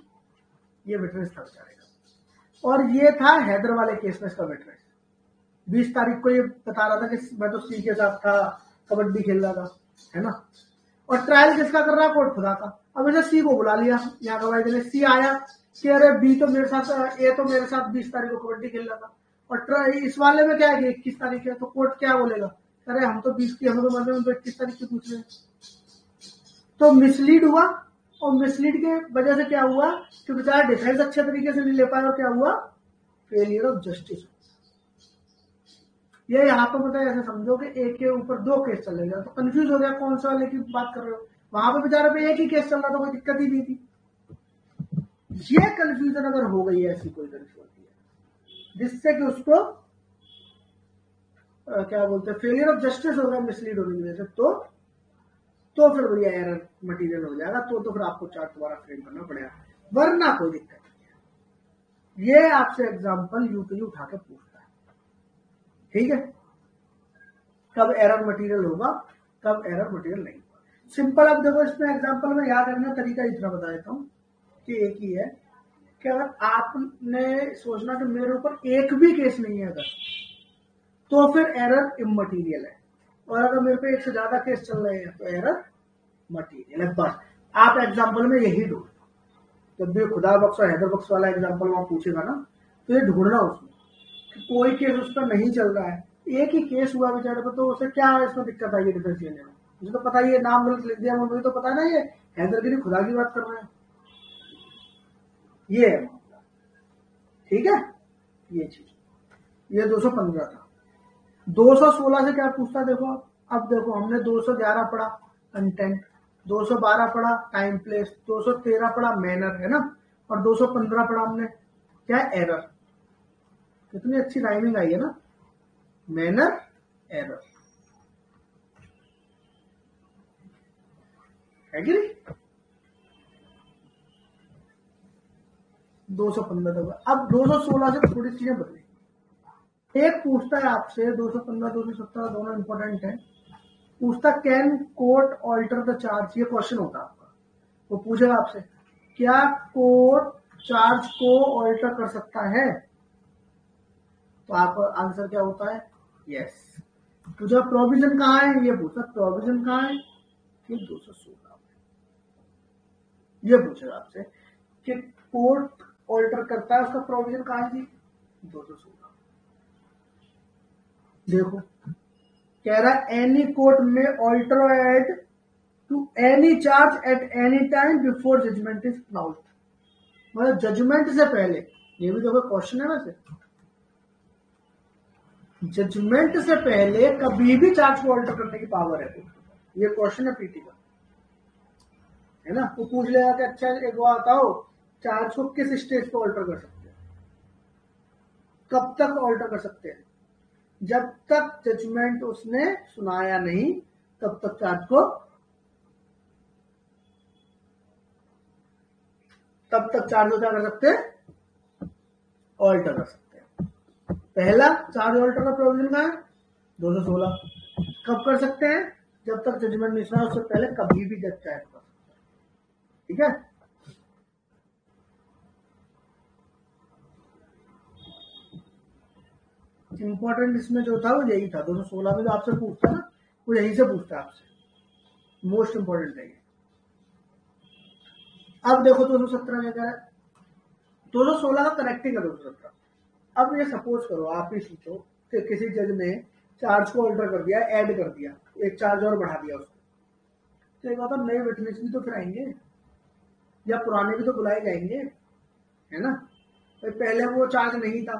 ये विटनेस था बेचारेगा, और ये था हैदर वाले केस में इसका विटनेस। 20 तारीख को ये बता रहा था कि मैं तो सी के साथ था, कबड्डी खेल रहा था, है ना, और ट्रायल किसका कर रहा है, कोर्ट खुदा का। अब इसे सी को बुला लिया, यहाँ गवाही देने सी आया कि अरे बी तो मेरे साथ, ए तो मेरे साथ 20 तारीख को कबड्डी खेल रहा था, और इस वाले में क्या है 21 तारीख है, तो कोर्ट क्या बोलेगा, अरे हम तो 20 की, हमें तो मर्डर में 21 तारीख की पूछ रहे हैं। तो मिसलीड हुआ, और मिसलीड के वजह से क्या हुआ कि बेचारा डिफेंस अच्छे तरीके से नहीं ले पाया, और क्या हुआ, फेलियर ऑफ जस्टिस। ये यहाँ पर बताया, ऐसे समझो कि एक के ऊपर 2 केस चल रहे हैं, तो कंफ्यूज हो गया कौन सा वाले की बात कर रहे हो। वहां पे बेचारे पे एक ही केस चल रहा था, कोई दिक्कत ही नहीं थी। ये कंफ्यूजन अगर हो गई है, ऐसी कोई गलती होती है जिससे कि उसको क्या बोलते हैं, फेलियर ऑफ जस्टिस होगा मिसलीड होने की वजह से, तो फिर भैया एरर मटेरियल हो जाएगा, तो फिर आपको चार्ज दोबारा फ्रेम करना पड़ेगा, वरना कोई दिक्कत नहीं है। ये आपसे एग्जांपल यूपी उठा के पूछता है, ठीक है, कब एरर मटेरियल होगा, कब एरर मटेरियल नहीं होगा। सिंपल। अब देखो इसमें एग्जांपल में याद रखना तरीका इतना बता देता हूँ कि एक ही है कि अगर आपने सोचना कि मेरे ऊपर एक भी केस नहीं है अगर, तो फिर एरर इमटेरियल है, और अगर मेरे पे 1 से ज्यादा केस चल रहे हैं तो एरर मटेरियल है। बस आप एग्जांपल में यही ढूंढ, जब भी खुदा बख्श और हैदर बख्श वाला एग्जांपल वहां पूछेगा ना, तो ये ढूंढना उसमें कि कोई केस उस पर नहीं चल रहा है, एक ही केस हुआ बेचारे पर, तो उसे क्या इसमें दिक्कत आई है डिफेंस लेने में, मुझे तो पता ही है, नाम गलत लिख दिया, मुझे तो पता है ना ये हैदर की खुदा की बात कर रहे हैं, ये है मामला, ठीक है। ये चीज, ये 215 था। 216 से क्या पूछता देखो, अब देखो हमने 211 पढ़ा कंटेंट, 212 पढ़ा टाइम प्लेस, 213 पढ़ा मैनर, है ना, और 215 पढ़ा हमने क्या, एरर। कितनी अच्छी राइमिंग आई है ना, मैनर एरर, है कि नहीं। 215 तक। अब 216 से थोड़ी चीजें बदली। एक पूछता है आपसे 215 217 दोनों इंपॉर्टेंट है, पूछता can court alter the charge, ये क्वेश्चन होता है आपका। वो पूछेगा आपसे क्या कोर्ट चार्ज को ऑल्टर कर सकता है, तो आपका आंसर क्या होता है, यस। पूछा प्रोविजन कहाँ है, ये पूछा प्रोविजन कहाँ है, ये 216 में। ये पूछेगा आपसे कि कोर्ट ऑल्टर करता है, उसका प्रोविजन कहाँ है जी, 216। देखो कह रहा है any court may alter or add to any charge at any time before judgment is pronounced, मतलब जजमेंट से पहले। ये भी देखो क्वेश्चन है वैसे, जजमेंट से पहले कभी भी चार्ज को ऑल्टर करने की पावर है। ये क्वेश्चन है पीटी का, है ना। वो पूछ लेगा कि अच्छा एक बात बताओ, चार्ज को किस स्टेज पे ऑल्टर कर सकते हैं, कब तक ऑल्टर कर सकते हैं, जब तक जजमेंट उसने सुनाया नहीं तब तक चार्ज को, तब तक चार्ज को क्या कर सकते हैं, ऑल्टर कर सकते हैं। पहला चार्ज ऑल्टर का प्रोविजन का है 216। कब कर सकते हैं, जब तक जजमेंट नहीं सुना, उससे पहले कभी भी जज चाहे कर सकते हैं, ठीक है। इंपॉर्टेंट इसमें जो था वो यही था, 216 में जो आपसे पूछता ना, वो यही से पूछता है आपसे, मोस्ट इंपॉर्टेंट है ये। अब देखो 217 में क्या है, 216 का कनेक्टिंग है 217। अब ये सपोज करो, आप ही सोचो कि किसी जज ने चार्ज को ऑल्टर कर दिया, ऐड कर दिया, एक चार्ज और बढ़ा दिया उसको, तो एक बात, नए विटनेस भी तो फिर आएंगे या पुराने भी तो बुलाए जाएंगे, है ना। तो पहले वो चार्ज नहीं था,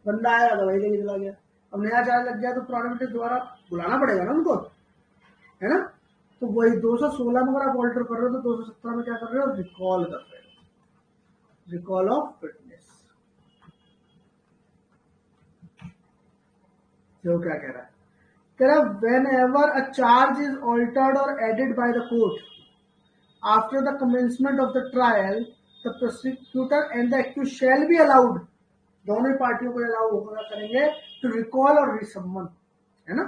बंदा आया तो वही लेके चला गया, अब नया चार्ज लग गया तो पुराने विटनेस दोबारा बुलाना पड़ेगा ना उनको, है ना। तो वही 216 में अगर आप ऑल्टर कर रहे हो तो 217 में क्या कर रहे हो, रिकॉल कर रहे हो, रिकॉल ऑफ विटनेस। जो क्या कह रहा है, कह रहा whenever a charge is altered or added by the court after the commencement of the trial, the prosecutor and the accused shall be allowed, दोनों ही पार्टियों को अलाउ होगा करेंगे टू रिकॉल और रिसम्मन, है ना,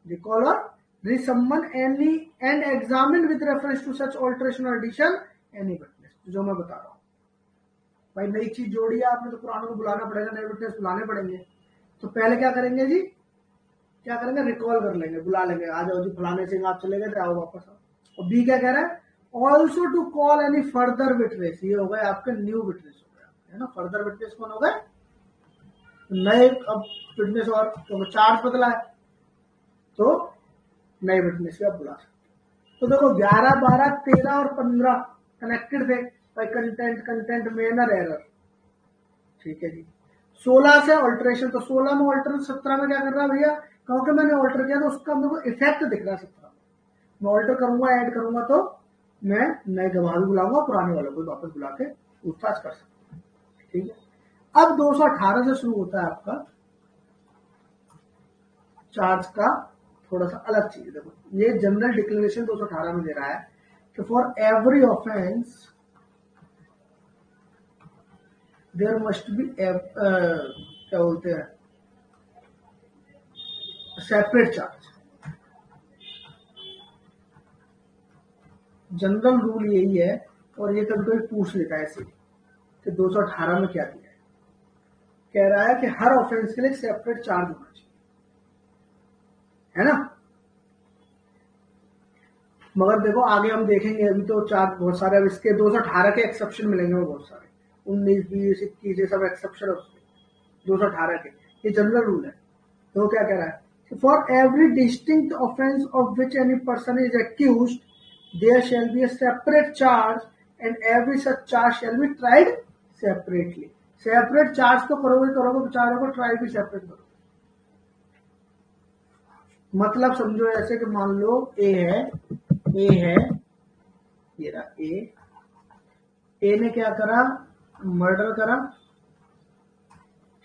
recall or resummon any and examine with reference to such alteration or addition any witness. जो मैं बता रहा हूं भाई, नई चीज जोड़ी है आपने तो पुरानों को बुलाना पड़ेगा, नए विटनेस बुलाने पड़ेंगे। तो पहले क्या करेंगे जी, क्या करेंगे, रिकॉल कर लेंगे, बुला लेंगे, आ जाओ जी फलाने सिंह आप चले गए थे, आओ वापस आओ। और बी क्या कह रहा है, also to call any further witness, ये हो गए आपके न्यू विटनेस हो गया, है ना। फर्दर विटनेस कौन हो गए, नए अब विटनेस, और तो चार्ज बदला है तो नए विटनेस भी आप बुला सकते। तो देखो 11 12 13 और 15 कनेक्टेड थे बाय कंटेंट मैनर एरर, ठीक है जी। 16 से ऑल्टरेशन, तो 16 में ऑल्टर, 17 में क्या कर रहा है भैया, क्योंकि मैंने ऑल्टर किया तो उसका मेरे को इफेक्ट दिख रहा है 17 में। मैं ऑल्टर करूंगा, ऐड करूंगा तो मैं नए गवाह भी बुलाऊंगा, पुराने वालों को वापस बुला के पूछताछ कर सकता हूँ, ठीक है। अब 218 से शुरू होता है आपका चार्ज का थोड़ा सा अलग चीज। देखो ये जनरल डिक्लेरेशन 218 में दे रहा है कि for every offence there must be क्या बोलते हैं, सेपरेट चार्ज। जनरल रूल यही है, और ये कभी कोई पूछ लेता है ऐसे कि 218 में क्या दिया है। कह रहा है कि हर ऑफेंस के लिए सेपरेट चार्ज होना चाहिए, है ना। मगर देखो आगे हम देखेंगे, अभी तो चार्ज बहुत सारे, अब इसके 218 के एक्सेप्शन मिलेंगे, वो बहुत सारे 19 20 21 ये सब एक्सेप्शन है उसके 218 के। ये जनरल रूल है। तो क्या कह रहा है, for every distinct offence of which any person is accused there shall be a separate charge and every such charge shall be tried separately. Separate charge तो करोगे चारों को ट्राई भी सेपरेट करोगे। मतलब समझो ऐसे कि मान लो ए है ये रहा ए ने क्या करा, मर्डर करा,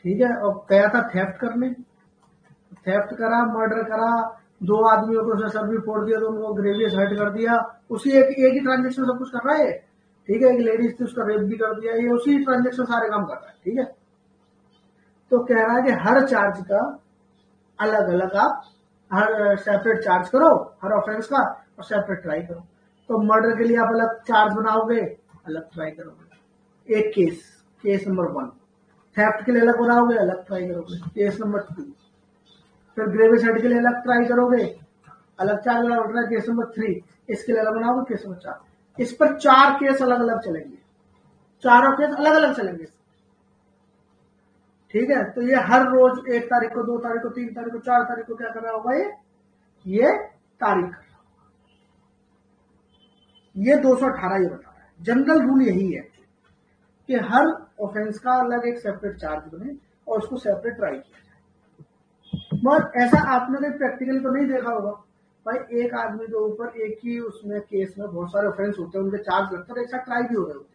ठीक है, और गया था थेफ्ट करने, थेफ्ट करा, मर्डर करा, 2 आदमियों को उसने सर्व फोड़ दिया, तो उनको ग्रेवियस हर्ट कर दिया, उसी एक ही ट्रांजेक्शन सब कुछ कर रहा है, ठीक है, एक लेडीज थी उसका रेप भी कर दिया, ये उसी ट्रांजेक्शन सारे काम कर रहा है, ठीक है। तो कह रहा है कि हर चार्ज का अलग अलग आप हर सेपरेट चार्ज करो, हर ऑफेंस का, और सेपरेट ट्राई करो। तो मर्डर के लिए आप अलग चार्ज बनाओगे, अलग ट्राई करोगे, एक केस नंबर 1। थेफ्ट के लिए अलग बनाओगे, अलग ट्राई करोगे, केस नंबर 2। फिर ग्रेवियस हर्ट के लिए अलग ट्राई करोगे, अलग चार्ज बनाओगे, केस नंबर 3। इसके लिए अलग बनाओगे, केस नंबर 4। इस पर 4 केस अलग अलग चलेंगे, चारों केस अलग अलग चलेंगे, ठीक है। तो ये हर रोज 1 तारीख को, 2 तारीख को, 3 तारीख को, 4 तारीख को क्या कर रहा होगा, ये तारीख कर रहा होगा। ये 218 ये बता रहा है। जनरल रूल यही है कि हर ऑफेंस का अलग एक सेपरेट चार्ज बने और उसको सेपरेट ट्राई किया जाए। मगर ऐसा आपने कोई प्रैक्टिकली तो नहीं देखा होगा भाई, एक आदमी के ऊपर एक ही उसमें केस में बहुत सारे ऑफेंस होते हैं, उनके चार्ज लगते हैं, एक साथ ट्राई भी हो रहे होते हैं।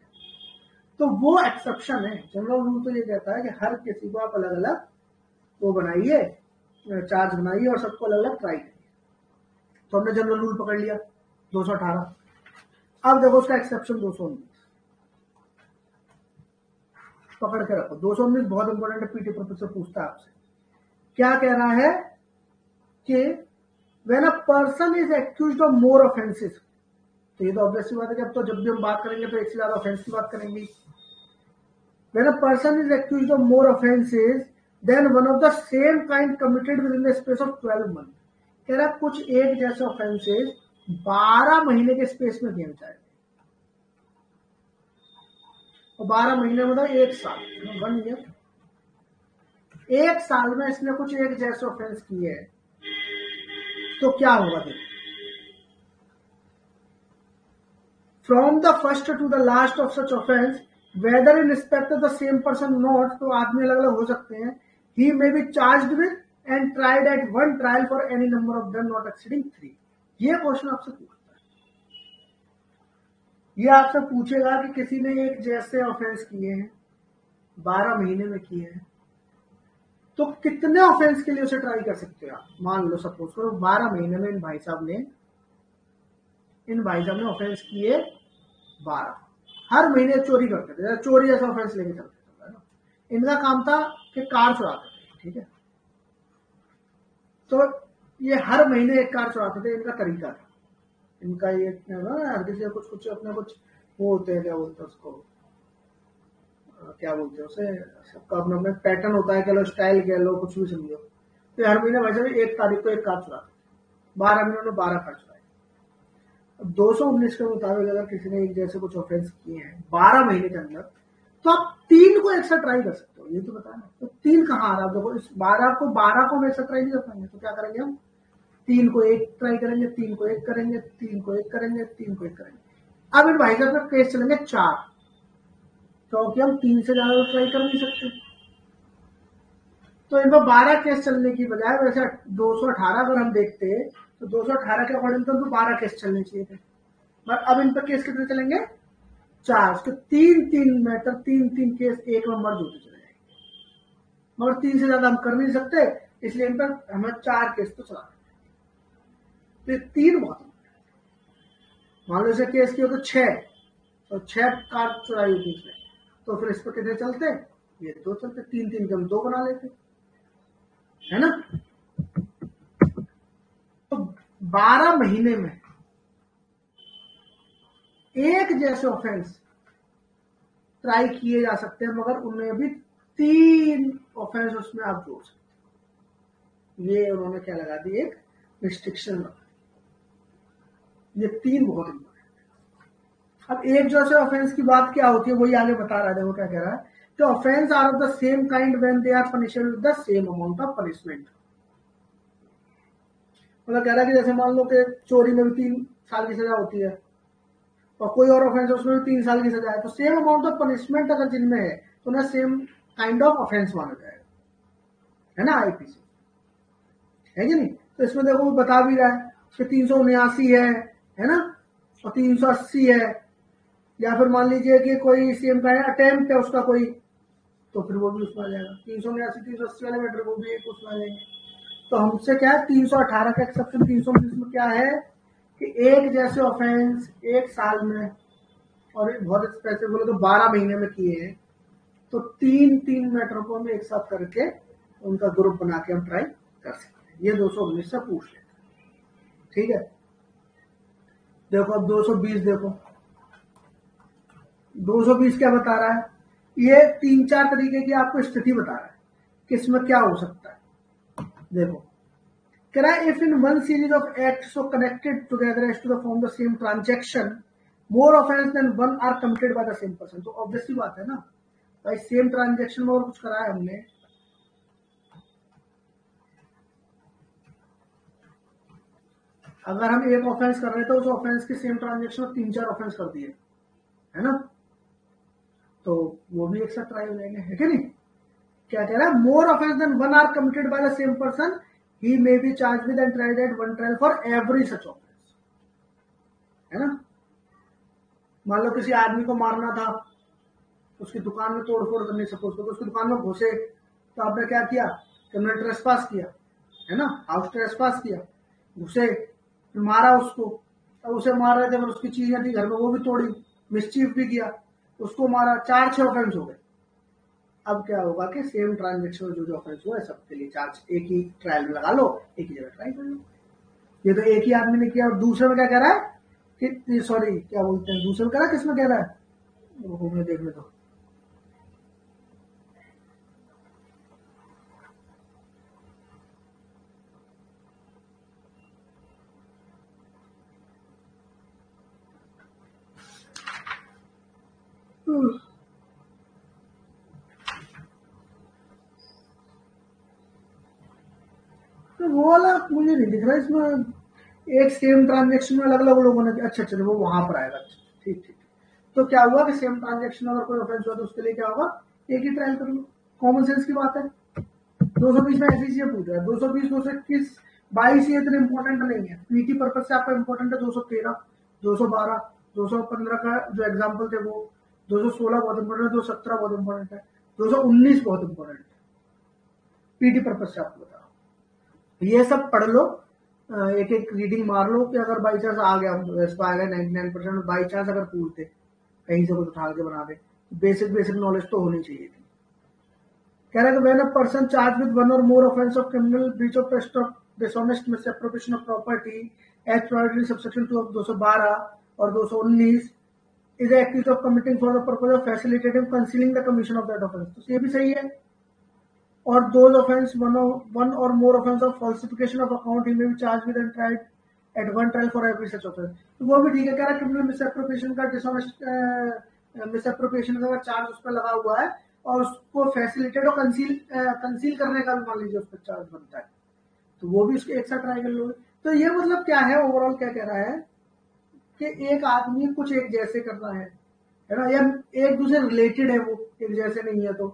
तो वो एक्सेप्शन है। जनरल रूल तो ये कहता है कि हर किसी को आप अलग अलग वो बनाइए, चार्ज बनाइए और सबको अलग अलग ट्राई करिए। तो हमने जनरल रूल पकड़ लिया 218। अब देखो उसका एक्सेप्शन 219 पकड़ के रखो। 219 बहुत इंपॉर्टेंट है, पीटी प्रोफेसर पूछता है आपसे, क्या कह रहा है कि when a person is accused of more offences, तो ये तो ऑब्वियस बात है कि अब तो जब भी हम बात करेंगे तो एक से ज्यादा ऑफेंस की बात करेंगे। When a person is accused of more offences than one of the same kind committed within the space of 12 months, कह रहा कुछ एक जैसे ऑफेंसेस 12 महीने के स्पेस में किए जाए, और 12 महीने मतलब 1 साल, 1 ईयर, 1 साल में इसने कुछ एक जैसे ऑफेंस किए हैं, तो क्या होगा देखो। From the first to the last of such offence whether in respect of the same person not, तो आदमी अलग अलग हो सकते हैं, he may be charged with and tried at one trial for any number of them not exceeding 3। ये question आपसे पूछता है, ये आपसे पूछेगा कि किसी ने एक जैसे ऑफेंस किए हैं, 12 महीने में किए हैं, तो कितने ऑफेंस के लिए उसे ट्राई कर सकते हो आप। मान लो सपोज करो 12 महीने में इन भाई साहब ने ऑफेंस किए 12, हर महीने चोरी करते थे, चोरी ऐसा ऑफेंस लेके चलते थे ना। इनका काम था कि कार चुराते थे, ठीक है, तो ये हर महीने एक कार चुराते थे, इनका तरीका था, इनका ये हर किसी कुछ कुछ अपने कुछ वो होते हैं, क्या बोलते हैं उसको, क्या बोलते हैं उसे, सबका अपना अपना पैटर्न होता है, कह लो स्टाइल कह लो, कुछ भी समझो। तो हर महीने वैसे भी 1 तारीख को एक कार चुराते, 12 महीनों में 12 कार चुराए। 219 के मुताबिक अगर किसी ने एक जैसे कुछ ऑफेंस किए हैं 12 महीने के अंदर, तो आप 3 को एक साथ ट्राई कर सकते हो, ये तो बताना। तो 3 कहाँ आ रहा है, देखो इस 12 को हम एक साथ ट्राई नहीं कर पाएंगे, तो क्या करेंगे हम, 3 को एक ट्राई करेंगे, 3 को एक करेंगे, 3 को एक करेंगे, 3 को एक करेंगे। अब इन भाई साहब का केस चलेंगे 4, क्योंकि हम 3 से ज्यादा ट्राई कर नहीं सकते, तो इनको 12 केस चलने की बजाय वैसे 218 अगर हम देखते तो 218 के अकॉर्डिंग तो 12 केस चलने चाहिए थे, पर अब इन पर केस कितने चलेंगे, 4। उसके 3 मैटर 3 केस एक में मर्ज होते चले जाएंगे, मगर 3 से ज्यादा हम कर नहीं सकते, इसलिए इन पर हमें 4 केस तो चला देते। तो 3 बहुत, मान लो इसे केस किया तो 6, तो 6 कार चुराई होती इसमें, तो फिर इस पर कितने चलते, ये 2 चलते, 3 के हम 2 बना लेते, है ना। तो 12 महीने में एक जैसे ऑफेंस ट्राई किए जा सकते हैं, मगर उनमें भी 3 ऑफेंस उसमें आप जोड़ सकते। ये उन्होंने क्या लगा दी, एक रिस्ट्रिक्शन लगा दी। ये 3 बहुत इंपॉर्टेंट है। अब एक जैसे ऑफेंस की बात क्या होती है, वही आगे बता रहा है, देखो क्या कह रहा है, तो offence are of the same kind when they are punishable with the same amount of punishment. मतलब कह रहा है कि जैसे मान लो कि चोरी में भी 3 साल की सजा होती है, और कोई और ऑफेंस है उसमें भी 3 साल की सजा है, तो सेम अमाउंट ऑफ पनिशमेंट अगर जिनमें है तो उन्हें सेम काइंड ऑफ ऑफेंस माना जाएगा, है ना, आईपीसी, है कि नहीं। तो इसमें देखो वो बता भी रहा है कि 379 है ना, और 380 है, या फिर मान लीजिए कि कोई सेम का है अटेम्प्ट है उसका कोई, तो फिर वो भी उसमें आ जाएगा। 389 380 वाले मैटर वो भी एक उसमें आ जाएंगे। तो हमसे क्या है 318 का एक्सेप्शन 319 में क्या है कि एक जैसे ऑफेंस एक साल में और बहुत स्पेसिफिक बोले तो 12 महीने में किए हैं, तो तीन मैटर को हम एक साथ करके उनका ग्रुप बना के हम ट्राई कर सकते हैं। ये 219 से पूछ लेते हैं, ठीक है। देखो अब 220 देखो, 220 क्या बता रहा है, ये 3-4 तरीके की आपको स्थिति बता रहा है किसमें क्या हो सकता है। देखो कह रहा है if in one series of act so connected together as to the form the same transaction more offence than one are committed by the same person. तो ऑब्वियसली बात है ना भाई, सेम ट्रांजेक्शन में और कुछ करा है हमने, अगर हम एक ऑफेंस कर रहे थे उस ऑफेंस के सेम ट्रांजेक्शन में 3-4 ऑफेंस कर दिए है ना, तो वो भी एक साथ ट्राई हो जाएंगे, है कि नहीं। क्या कह रहा है, more offence than one are committed by the same person he may be charge with and tried at one trial for every such offence, है ना। मान लो किसी आदमी को मारना था, उसकी दुकान में तोड़फोड़ करनी, सपोज तो उसकी दुकान में घुसे, तो आपने क्या किया, क्रिमिनल ट्रेसपास किया, है ना, हाउस ट्रेसपास किया, घुसे, मारा उसको, अब उसे मार रहे थे पर उसकी चीजें थी घर में वो भी तोड़ी, मिसचीफ भी किया, उसको मारा, 4-6 ऑफेंस हो गए। अब क्या होगा कि सेम ट्रांजेक्शन में जो ऑफेंस हुआ है सबके लिए चार्ज एक ही ट्रायल में लगा लो, एक ही जगह ट्राई कर लो। ये तो एक ही आदमी ने किया। और दूसरे में क्या कह रहा है कि सॉरी क्या बोलते हैं, दूसरे में कह रहा है, किसमें कह रहा है वो मैं देखने दो। तो वो वाला मुझे नहीं दिख रहा इसमें, एक सेम ट्रांजेक्शन में अलग अलग लोगों ने, अच्छा चलो वो वहां पर आएगा, ठीक ठीक। तो क्या हुआ कि सेम ट्रांजेक्शन अगर कोई ऑफेंस हुआ तो उसके लिए क्या होगा, एक ही ट्रायल कर लो, कॉमन सेंस की बात है। 220 में ऐसी चीजें पूछ रहा है, 220 221 22 ये इतने इंपॉर्टेंट नहीं है, पीटी पर्पज से आपका इंपॉर्टेंट है 213 212 215 का जो एग्जाम्पल थे वो, 216 बहुत इंपॉर्टेंट है, 217 बहुत इंपॉर्टेंट है, 219 बहुत इंपॉर्टेंट है, पीटी पर्पज से आपको बता रहा हूँ। ये सब पढ़ लो, एक एक रीडिंग मार लो कि अगर बाई चांस आ गया, वैसे तो आएगा 99%, बाई चांस अगर पूछते कहीं से कुछ उठा के बना दे, बेसिक नॉलेज तो होनी चाहिए थी। कह रहा है कि when a person charge with one or more offence of criminal breach of trust of dishonest misappropriation of property as provided in subsection 2 of 212 or 219 is accused of committing for the purpose of facilitating concealing the commission of that offence, तो ये भी सही है। और those offence one or more offence of falsification of account he may be charge with and tried at one trial for every such offence, तो वो भी ठीक है। कह रहा है क्रिमिनल मिसएप्रोप्रिएशन का डिसऑनेस्ट मिसएप्रोप्रिएशन का चार्ज उस पर लगा हुआ है और उसको फैसिलिटेट और कंसील करने का भी मान लीजिए उस पर चार्ज बनता है, तो वो भी उसके एक साथ ट्राई कर लोगे। तो ये मतलब क्या है, ओवरऑल क्या कह रहा है कि एक आदमी कुछ एक जैसे कर रहा है ना, या एक दूसरे रिलेटेड है, वो एक जैसे नहीं है, तो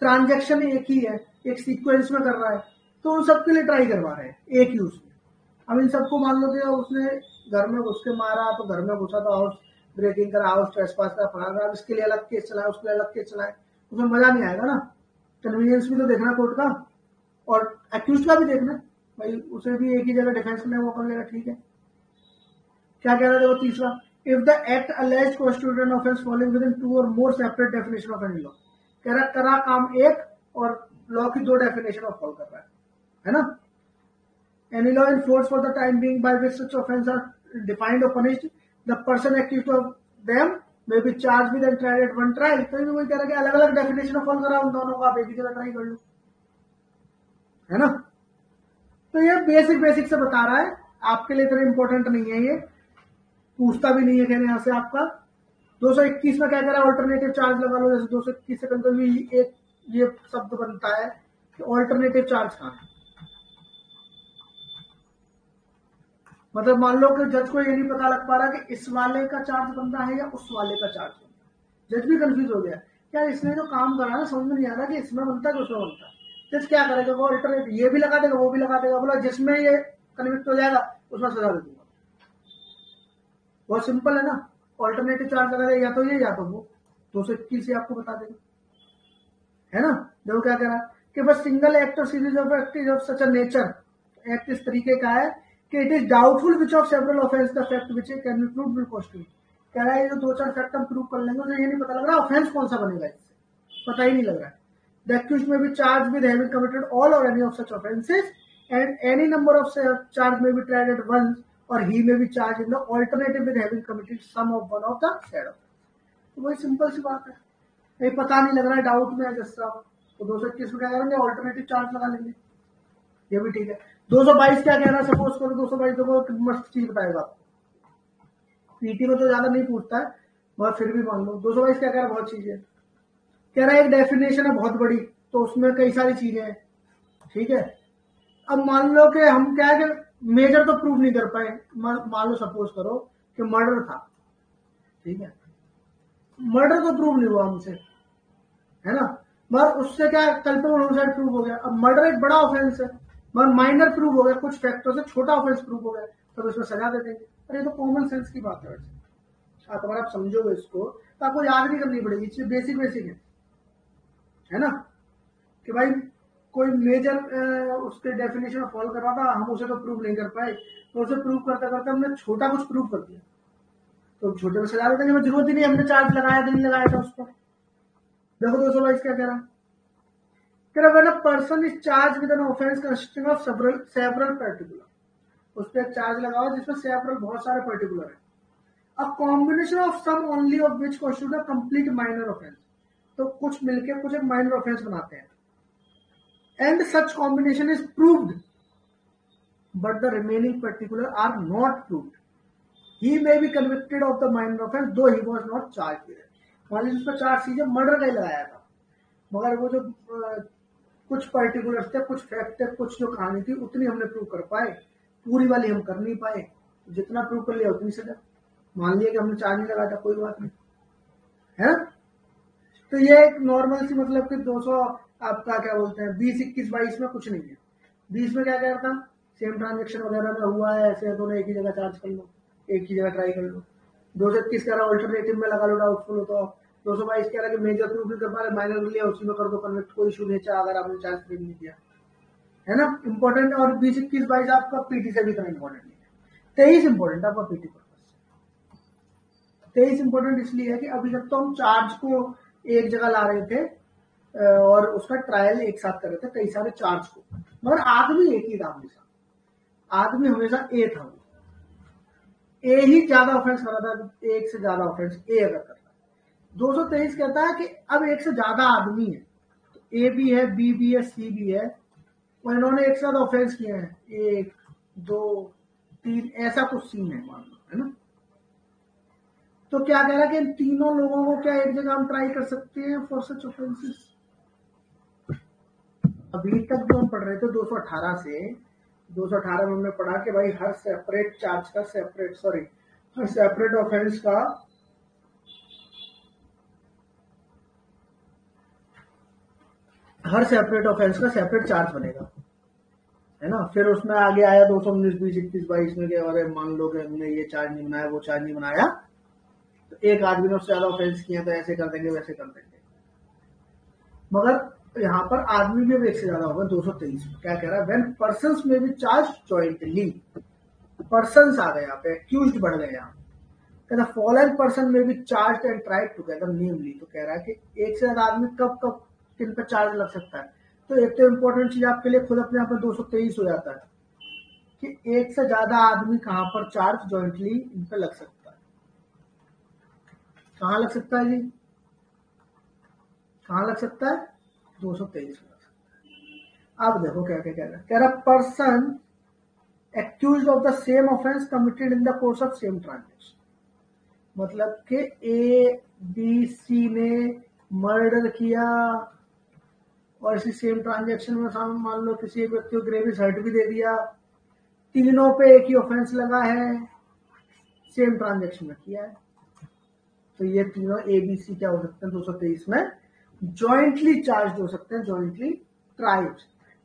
ट्रांजेक्शन एक ही है, एक सीक्वेंस में कर रहा है, तो उन सबके लिए ट्राई करवा रहे हैं एक ही उसमें। अब इन सबको मान लो कि उसने घर में घुस के मारा, तो घर में घुसा तो हाउस ब्रेकिंग करा, हाउस ट्रेसपास का फड़ा, इसके लिए अलग केस चलाए, उसके लिए अलग केस चलाए, उसमें मजा नहीं आएगा ना। कन्वीनियंस भी तो देखना कोर्ट का और एक्यूज का भी देखना भाई, उसे भी एक ही जगह डिफेंस करने का मौका मिलेगा, ठीक है। क्या कह रहे थे वो तीसरा, if the act alleged constitute an offence following within 2 or more separate definition of any law, कह रहा करा काम एक और लॉ की 2 डेफिनेशन ऑफ फॉलो कर रहा है ना। Any law in force for the time being by which such offences are defined or punished, the person accused of them may be charged with and tried at one trial। तो वही कह रहा है कि अलग अलग डेफिनेशन ऑफ फॉलो करा उन दोनों को, आप एक ही जगह ट्राई कर लो, है ना। तो ये बेसिक से बता रहा है, आपके लिए इतना इंपॉर्टेंट नहीं है, ये पूछता भी नहीं है कहने यहाँ से आपका। 221 में क्या कह रहा है, ऑल्टरनेटिव चार्ज लगा लो, जैसे 221 से कभी एक ये शब्द बनता है कि ऑल्टरनेटिव चार्ज कहाँ है। मतलब मान लो कि जज को ये नहीं पता लग पा रहा कि इस वाले का चार्ज बनता है या उस वाले का चार्ज बनता है, जज भी कंफ्यूज हो गया, क्या इसने जो काम करा है समझ में नहीं आ रहा कि इसमें बनता है कि उसमें बनता है। जज क्या करेगा, वो अल्टरनेटिव ये भी लगा देगा वो भी लगा देगा, बोला जिसमें ये कन्विक्ट हो जाएगा उसमें सजा दे दूंगा, बहुत सिंपल है ना, ऑल्टरनेटिव चार्ज लगा देगा या तो ये या तो वो, 221 से आपको बता देगा, है ना। देखो क्या कह रहा है कि बस सिंगल एक्ट और series of act is of such a nature, act इस तरीके का है कि it is doubtful which of several offence the fact which can be proved will costly. कह रहा है ये जो 2-4 फैक्ट हम प्रूव कर लेंगे तो ये नहीं पता लग रहा ऑफेंस कौन सा बनेगा, इससे पता ही नहीं लग रहा है। The accused may be charge with having committed all or any of such offences and any number of charge may be tried at once or he may be charge in the alternative with having committed some of one of the said offence. तो वही simple सी बात है, ये पता नहीं लग रहा है, डाउट में है जस्ट साहब, तो 221 में क्या करेंगे, ऑल्टरनेटिव चार्ज लगा लेंगे, ये भी ठीक है। 222 क्या कह रहा है, सपोज करो 222 देखो मस्त चीज बताएगा आपको, पीटी में तो ज्यादा नहीं पूछता है मगर फिर भी मान लो 222 क्या कह रहा है, बहुत चीजें कह रहा है, एक डेफिनेशन है बहुत बड़ी तो उसमें कई सारी चीजें हैं, ठीक है। अब मान लो कि हम क्या है कि मेजर तो प्रूव नहीं कर पाए, मान लो सपोज करो कि मर्डर था, ठीक है, मर्डर तो प्रूव नहीं हुआ हमसे, है ना, मगर उससे क्या कल्पेबल होमिसाइड प्रूव हो गया। अब मर्डर एक बड़ा ऑफेंस है मगर माइनर प्रूव हो गया, कुछ फैक्टर से छोटा ऑफेंस प्रूव हो गया, तो इसमें सजा दे देंगे। अरे ये तो कॉमन सेंस की बात है वैसे, अगर आप समझोगे इसको तो आपको याद नहीं करनी पड़ेगी, चीज बेसिक बेसिक है ना, कि भाई कोई मेजर उसके डेफिनेशन फॉलो कर रहा था, हम उसे तो प्रूव नहीं कर पाए, तो उसे प्रूव करते करते हमने छोटा कुछ प्रूव कर दिया, तो छोटे में सजा देते हैं, जरूरत ही नहीं हमने चार्ज लगाया नहीं लगाया था उसको। देखो 222 क्या कह रहा है, when a person is charged with an offense consisting of several particular, उस पर चार्ज लगाओ जिसमें several बहुत सारे पर्टिकुलर है, a combination of some only of which constitute a complete minor offense, तो कुछ मिलके कुछ एक माइनर ऑफेंस बनाते हैं, and such combination is proved but the remaining particular are not proved, he may be convicted of the minor offense though he was not charged with it। मान लीजिए उसका चार्ज सीधे मर्डर का ही लगाया था मगर वो जो कुछ पर्टिकुलर थे, कुछ फैक्ट थे, कुछ जो कहानी थी उतनी हमने प्रूव कर पाए, पूरी वाली हम कर नहीं पाए, जितना प्रूव कर लिया उतनी सजा। मान लिया कि हमने चार्ज नहीं लगाया था, कोई बात नहीं है। तो ये एक नॉर्मल सी मतलब कि 200 आपका क्या बोलते हैं 20, 21, 22 में कुछ नहीं है। 20 में क्या कह रहा था, सेम ट्रांजेक्शन वगैरह में हुआ है ऐसे, दोनों एक ही जगह चार्ज कर लो, एक ही जगह ट्राई कर लो। 221 कह रहा ऑल्टरनेटिव में लगा लो, डाउटफुल हो तो। 222 कह रहा है कि मेजर प्रूफ नहीं कर पा रहे, माइनर लिया उसी में कर दो कन्वर्ट, कोई इशू नहीं चाह अगर आपने चार्ज फ्री नहीं किया, है ना। इंपॉर्टेंट, और 20, 21, 22 आपका पीटी से भी इतना इंपॉर्टेंट नहीं है। 23 इंपॉर्टेंट आपका पीटी पर्पज। 23 इंपॉर्टेंट इसलिए है कि अभी तक तो हम चार्ज को एक जगह ला रहे थे और उसका ट्रायल एक साथ कर रहे थे कई सारे चार्ज को, मगर आदमी एक ही था हमेशा, आदमी हमेशा ए था, ए ही ज्यादा ऑफेंस कर रहा था, एक से ज्यादा ऑफेंस ए अगर कर रहा है। 223 कहता है कि अब एक से ज्यादा आदमी है, तो ए भी है, बी भी है, सी भी है, और इन्होंने एक साथ ऑफेंस किए हैं, 1, 2, 3 ऐसा कुछ सीन है मान लो, है ना। तो क्या कह रहा है कि इन तीनों लोगों को क्या एक जगह हम ट्राई कर सकते हैं फॉर सच ऑफेंसेस। अभी तक जो हम पढ़ रहे थे 218 से 218 में हमने पढ़ा कि भाई हर सेपरेट चार्ज का हर सेपरेट ऑफेंस का सेपरेट चार्ज बनेगा, है ना। फिर उसमें आगे आया 219, 20, 21, 22 में अरे मान लो कि हमने ये चार्ज नहीं बनाया, वो चार्ज नहीं बनाया, तो एक आदमी ने उससे ज्यादा ऑफेंस किया तो ऐसे कर देंगे वैसे कर देंगे। मगर यहाँ पर आदमी में भी एक से ज्यादा होगा। 223 में क्या कह रहा है, व्हेन पर्सन्स में भी चार्ज जॉइंटली, पर्सन्स आ गए यहाँ पे, एक्यूज्ड बढ़ गए यहाँ, कहता फॉलोइंग पर्सन में भी चार्ज एंड ट्राइड टुगेदर नेमली। तो कह रहा है कि एक से ज्यादा आदमी कब कब किन पर चार्ज लग सकता है। तो एक तो इंपॉर्टेंट चीज आपके लिए खुद अपने आप में 223 हो जाता है कि एक से ज्यादा आदमी कहां पर चार्ज जॉइंटली इन पर लग सकता है। कहां लग सकता है जी, कहां लग सकता है, 223 में लग सकता है। अब देखो क्या क्या कह रहा है, कह रहा person accused of the same offence committed in the course of same transaction, मतलब कि ए बी सी ने मर्डर किया और इसी सेम ट्रांजेक्शन में मान लो किसी एक व्यक्ति को ग्रेविस हर्ट भी दे दिया, तीनों पे एक ही ऑफेंस लगा है, सेम ट्रांजेक्शन में किया है, तो ये तीनों ए बी सी क्या हो सकते हैं 223 में जॉइंटली चार्ज हो सकते हैं, जॉइंटली ट्राई हो सकते हैं।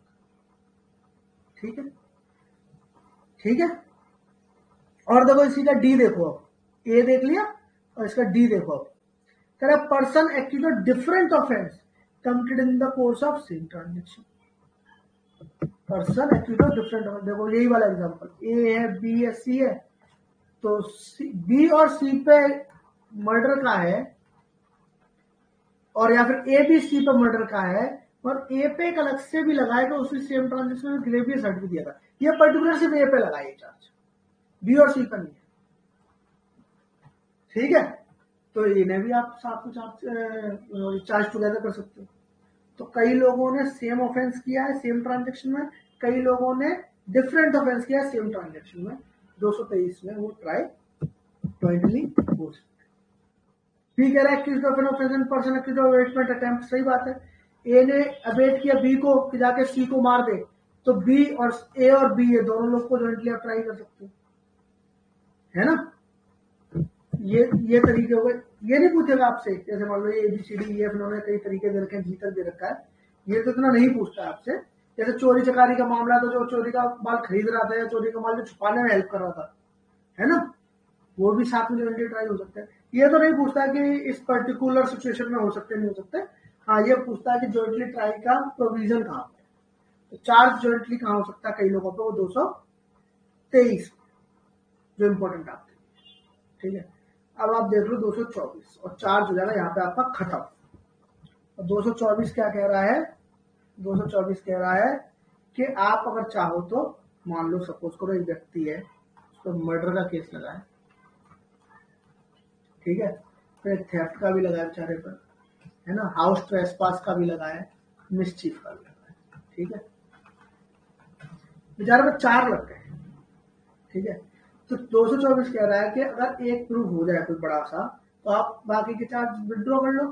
ठीक है, ठीक है। और देखो इसी का डी देखो, अब ए देख लिया और इसका डी देखो। अब कह रहा person accuse of different offence committed in the course of same transaction. Person accuse of different offence, देखो यही वाला एग्जांपल, ए है, बी है, सी है, तो बी और सी पे मर्डर का है, और या फिर ए भी सी पे मर्डर का है, और ए पे एक अलग से भी लगाएगा, उसी सेम ट्रांजेक्शन में ग्रेवियस हट भी दिया था। ये पर्टिकुलर सिर्फ ए पे लगाए चार्ज, बी और सी पर नहीं है। ठीक है, तो इन्हें भी आप साथ में चार्ज टुगेदर कर सकते हो। तो कई लोगों ने सेम ऑफेंस किया है सेम ट्रांजेक्शन में, कई लोगों ने डिफरेंट ऑफेंस किया है सेम ट्रांजेक्शन में। 223 में वो ट्राई जॉइंटली हो सकते हैं। बी कह रहा है accused of an offence and person accused of abetment attempt, सही बात है। ए ने अबेट किया बी को कि जाके सी को मार दे, तो बी और ए और बी ये दोनों लोग को जॉइंटली आप ट्राई कर सकते हो, है ना। ये तरीके हो गए। ये नहीं पूछेगा आपसे, जैसे मान लो A B C D E F इन्होंने कई तरीके दे रखे हैं, जी तक दे रखा है, ये तो इतना नहीं पूछता है आपसे। जैसे चोरी चकारी का मामला, तो जो चोरी का माल खरीद रहा था या चोरी का माल जो छुपाने में हेल्प कर रहा था, है ना, वो भी साथ में जॉइंटली ट्राई हो सकता है। ये तो नहीं पूछता कि इस पर्टिकुलर सिचुएशन में हो सकते नहीं हो सकते। हाँ, ये पूछता है कि जॉइंटली ट्राई का प्रोविजन कहाँ पे, तो चार्ज जॉइंटली कहाँ हो सकता है कई लोगों पे, वो 223 जो इंपॉर्टेंट आपके, ठीक है। अब आप देख लो 224 और चार्ज हो जाएगा यहाँ पे आपका खत्म। और 224 क्या कह रहा है, 224 कह रहा है कि आप अगर चाहो तो मान लो सपोज करो एक व्यक्ति है, उसको मर्डर का केस लगा है, ठीक है, फिर थेफ्ट का भी लगा है बेचारे पर, है ना, हाउस ट्रेसपास का भी लगा है, मिसचीफ का भी लगा है, ठीक है, बेचारे पर 4 लग गए, ठीक है। तो 224 कह रहा है कि अगर एक प्रूफ हो जाए कोई बड़ा सा, तो आप बाकी के चार्ज विड्रॉ कर लो,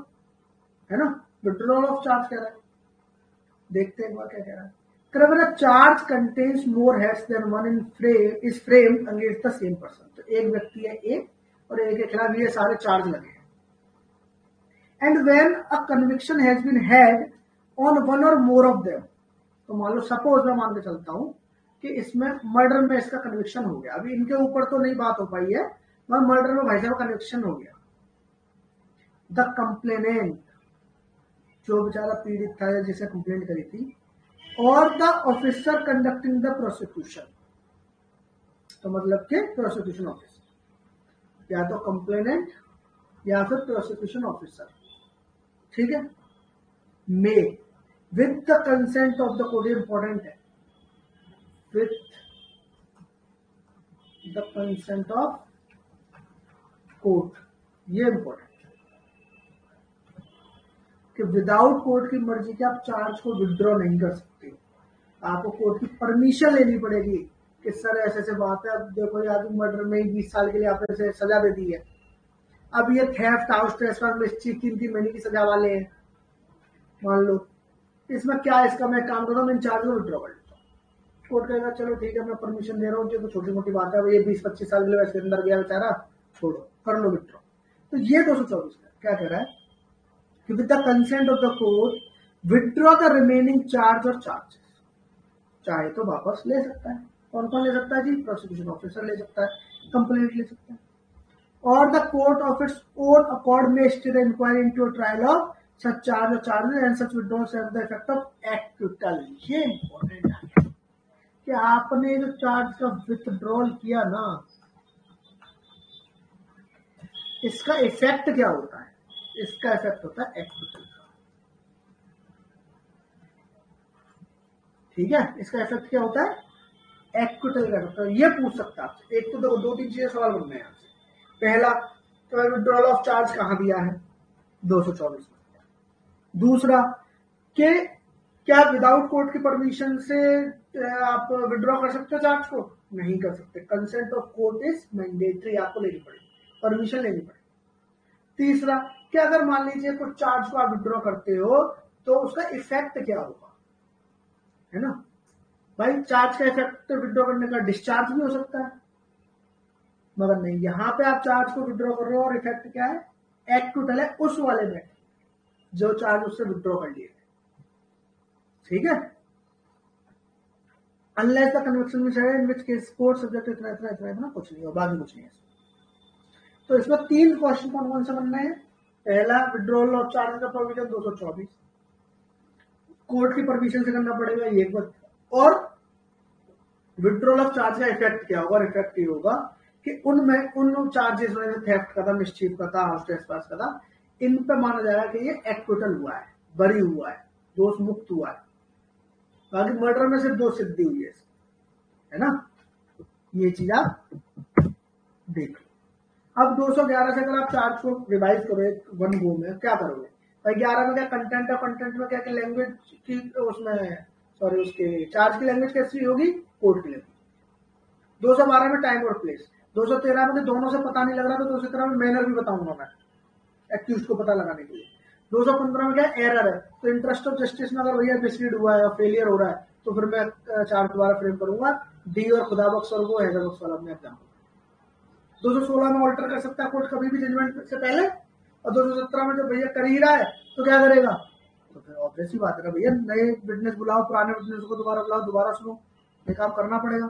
है ना, विड्रॉल ऑफ चार्ज कह रहा है। देखते हैं एक बार क्या कह रहा है। Whenever a charge contains more heads than one in frame is framed against the same person, तो एक व्यक्ति है ए और एक के खिलाफ ये सारे चार्ज लगे हैं। And when a conviction has been had on one or more of them, तो मान लो सपोज मैं मान के चलता हूं कि इसमें मर्डर में इसका कन्विक्शन हो गया, अभी इनके ऊपर तो नहीं बात हो पाई है, मगर मर्डर में भाई साहब कन्विक्शन हो गया। द कंप्लेनेंट, जो बेचारा पीड़ित था या जिसे कंप्लेंट करी थी, और the officer conducting the prosecution, तो मतलब के प्रोसिक्यूशन ऑफिसर, या तो कंप्लेनेंट या फिर प्रोसिक्यूशन ऑफिसर, ठीक है, may with the consent of the court, important है, with the consent of court, ये इंपॉर्टेंट कि विदाउट कोर्ट की मर्जी के आप चार्ज को विड्रॉ नहीं कर सकते, आपको कोर्ट की परमिशन लेनी पड़ेगी कि सर ऐसे ऐसे बात है, अब देखो ये आदमी मर्डर में ही 20 साल के लिए आपने से सजा दे दी है, अब ये थेफ्ट, हाउस ट्रेसपास, मिसचीफ 3-3 महीने की सजा वाले हैं, मान लो, इसमें क्या है, इसका मैं काम करता हूँ, मैं चार्ज को विड्रॉ कर लेता हूँ। कोर्ट कहेगा चलो ठीक है मैं परमिशन दे रहा हूँ, तो छोटी मोटी बात है, ये 20-25 साल के लिए वैसे अंदर गया बेचारा, छोड़ो, कर लो विड्रॉ। तो ये 224 क्या कह रहा है कि with the consent of the court withdraw the remaining charge or charges, चाहे तो वापस ले सकता है। कौन कौन ले सकता है जी, प्रोसिक्यूशन ऑफिसर ले सकता है, कंप्लेंट ले सकता है, और the court of its own accord may stay the inquiry into trial of such charge or charges and such withdrawals have the effect of acquittal. ये इंपॉर्टेंट है कि आपने जो चार्ज का विथड्रॉल किया ना, इसका इफेक्ट क्या होता है, इसका इफेक्ट होता है एक्विटल का, ठीक है, इसका इफेक्ट क्या होता है, एक्विटल का होता है। ये पूछ सकता है आपसे, एक तो देखो 2-3 चीजें सवाल बनने हैं आपसे। पहला, तो विड्रॉल ऑफ चार्ज कहां दिया है, 224 में। दूसरा, कि क्या विदाउट कोर्ट की परमिशन से आप विड्रॉ कर सकते हो चार्ज को, नहीं कर सकते, consent of court is mandatory, आपको लेनी पड़ेगी, परमिशन लेनी पड़ेगी। तीसरा, कि अगर मान लीजिए कुछ चार्ज को आप विड्रॉ करते हो तो उसका इफेक्ट क्या होगा, है ना भाई, चार्ज का इफेक्ट विड्रॉ करने का डिस्चार्ज भी हो सकता है, मगर नहीं, यहां पे आप चार्ज को विड्रॉ कर रहे हो और इफेक्ट क्या है, एक्विटल है उस वाले में जो चार्ज उससे विड्रॉ कर लिए, ठीक है। अनलेस द कन्विक्शन में इन विच केस कोर्ट सब्जेक्ट इतना इतना इतना इतना कुछ नहीं हो, बाकी कुछ नहीं है। तो इसमें 3 क्वेश्चन कौन कौन से बनने हैं। पहला, विड्रॉल ऑफ चार्ज का प्रोविजन 224, कोर्ट की परमिशन से करना पड़ेगा ये एक बात। और विड्रॉल ऑफ चार्ज का इफेक्ट क्या होगा, इफेक्ट ये होगा कि उन चार्जेस में थेफ्ट का था, मिसचीफ का था, हाउस ट्रेसपास का था, इन पे माना जाएगा कि ये एक्विटल हुआ है, बरी हुआ है, दोष मुक्त हुआ है। बाकी मर्डर में सिर्फ 2 सिद्धि हुई है ना। ये चीज आप देख लो। अब 211 से अगर आप चार्ज को रिवाइज करो वन गो में, क्या करोगे भाई। 11 में क्या कंटेंट है, कंटेंट में क्या लैंग्वेज की उसमें सॉरी उसके चार्ज की लैंग्वेज कैसी होगी, कोर्ट की लैंग्वेज। 212 में टाइम और प्लेस। 213 में दोनों से पता नहीं लग रहा तो 213 में मैनर भी बताऊंगा मैं एक्यूज को पता लगाने के लिए। 215 में क्या एरर है, तो इंटरेस्ट ऑफ जस्टिस में अगर भैया मिसलीड हुआ है, फेलियर हो रहा है, तो फिर मैं चार्ज दोबारा फ्रेम करूंगा, डी और खुदा बख्श और वो हैदर बख्श वाला अपने एग्जाम्पल। 216 में ऑल्टर कर सकता है कोर्ट कभी भी जजमेंट से पहले, और 217 में जब भैया कर ही रहा है तो क्या करेगा, तो फिर ऑब्वियस ही बात है भैया नए विटनेस बुलाओ, पुराने विटनेस को दोबारा बुलाओ, दोबारा सुनो, ये काम करना पड़ेगा।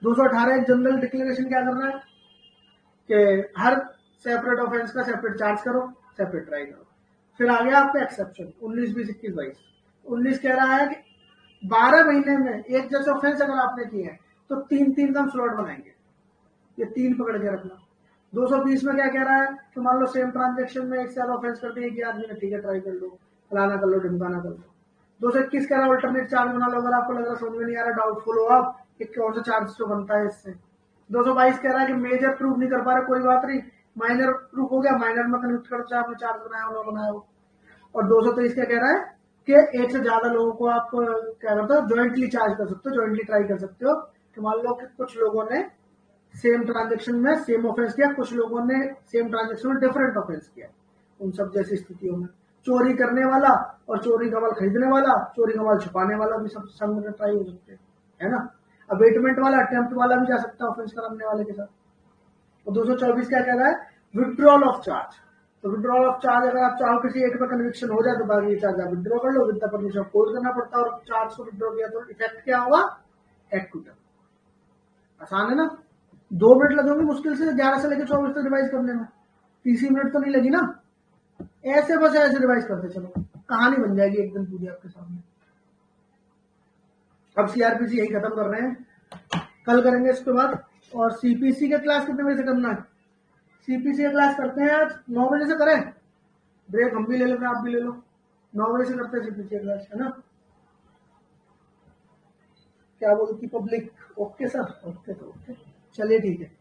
218 एक जनरल डिक्लेरेशन क्या करना है कि हर सेपरेट ऑफेंस का सेपरेट चार्ज करो, सेपरेट ट्राई करो। फिर आ गया आपका एक्सेप्शन 19, 20, 21, 22। 19 कह रहा है कि 12 महीने में एक जैसे ऑफेंस अगर आपने किए हैं तो 3-3 का स्लॉट बनाएंगे, ये 3 पकड़ के रखना। 220 में क्या कह रहा है कि मान लो सेम ट्रांजेक्शन में एक से ज्यादा ऑफेंस करते हैं कि आदमी ने, ठीक है ट्राई कर लो, फलाना कर लो, ढिमकाना कर लो। 221 कह रहा है अल्टरनेट चार्ज बना लो, अगर आपको लग रहा समझ में नहीं आ रहा, डाउटफुल हो आप कि कौन सा चार्ज तो बनता है इससे। 222 कह रहा है कि मेजर प्रूफ नहीं कर पा रहे, कोई बात नहीं, माइनर प्रूफ हो गया, माइनर में कन्विक्ट करो, चाहे आपने चार्ज बनाया हो ना बनाया हो। और 223 क्या कह रहा है कि एक से ज्यादा लोगों को आप क्या करते हो, ज्वाइंटली चार्ज कर सकते हो, ज्वाइंटली ट्राई कर सकते हो। कि मान लो कि कुछ लोगों ने सेम ट्रांजेक्शन में सेम ऑफेंस किया, कुछ लोगों ने सेम ट्रांजेक्शन में डिफरेंट ऑफेंस किया, उन सब जैसी स्थितियों में चोरी करने वाला और चोरी का माल खरीदने वाला, चोरी का माल छुपाने वाला भी सब संग में ट्राई हो सकते हैं, है ना। अबेटमेंट वाला, अटेम्प्ट वाला भी जा सकता है ऑफेंस कराने वाले के साथ। और 224 क्या कह रहा है, विड्रॉल ऑफ चार्ज। तो विड्रॉल ऑफ चार्ज अगर आप चाहो किसी एक पे कन्विक्शन हो जाए तो बाकी चार्ज आप विड्रॉ कर लो, विद द परमिशन कोर्ट करना पड़ता है, और चार्ज को विड्रॉ किया तो इफेक्ट क्या होगा, एक्विटल। आसान है ना। 2 मिनट लगेंगे मुश्किल से 11 से लेकर 24 तक रिवाइज करने में, 30 मिनट तो नहीं लगी ना। ऐसे बस ऐसे रिवाइज करते चलो, कहानी बन जाएगी एक दिन पूरी आपके सामने। अब सीआरपीसी यही खत्म कर रहे हैं, कल करेंगे इसके बाद। और सीपीसी के क्लास कितने बजे से करना है, सीपीसी का क्लास करते हैं आज 9 बजे से करें, ब्रेक हम भी ले लेंगे आप भी ले लो, 9 बजे से करते हैं सीपीसी का क्लास, है ना। क्या बोलती पब्लिक, ओके सर, ओके तो ओके, चलिए ठीक है।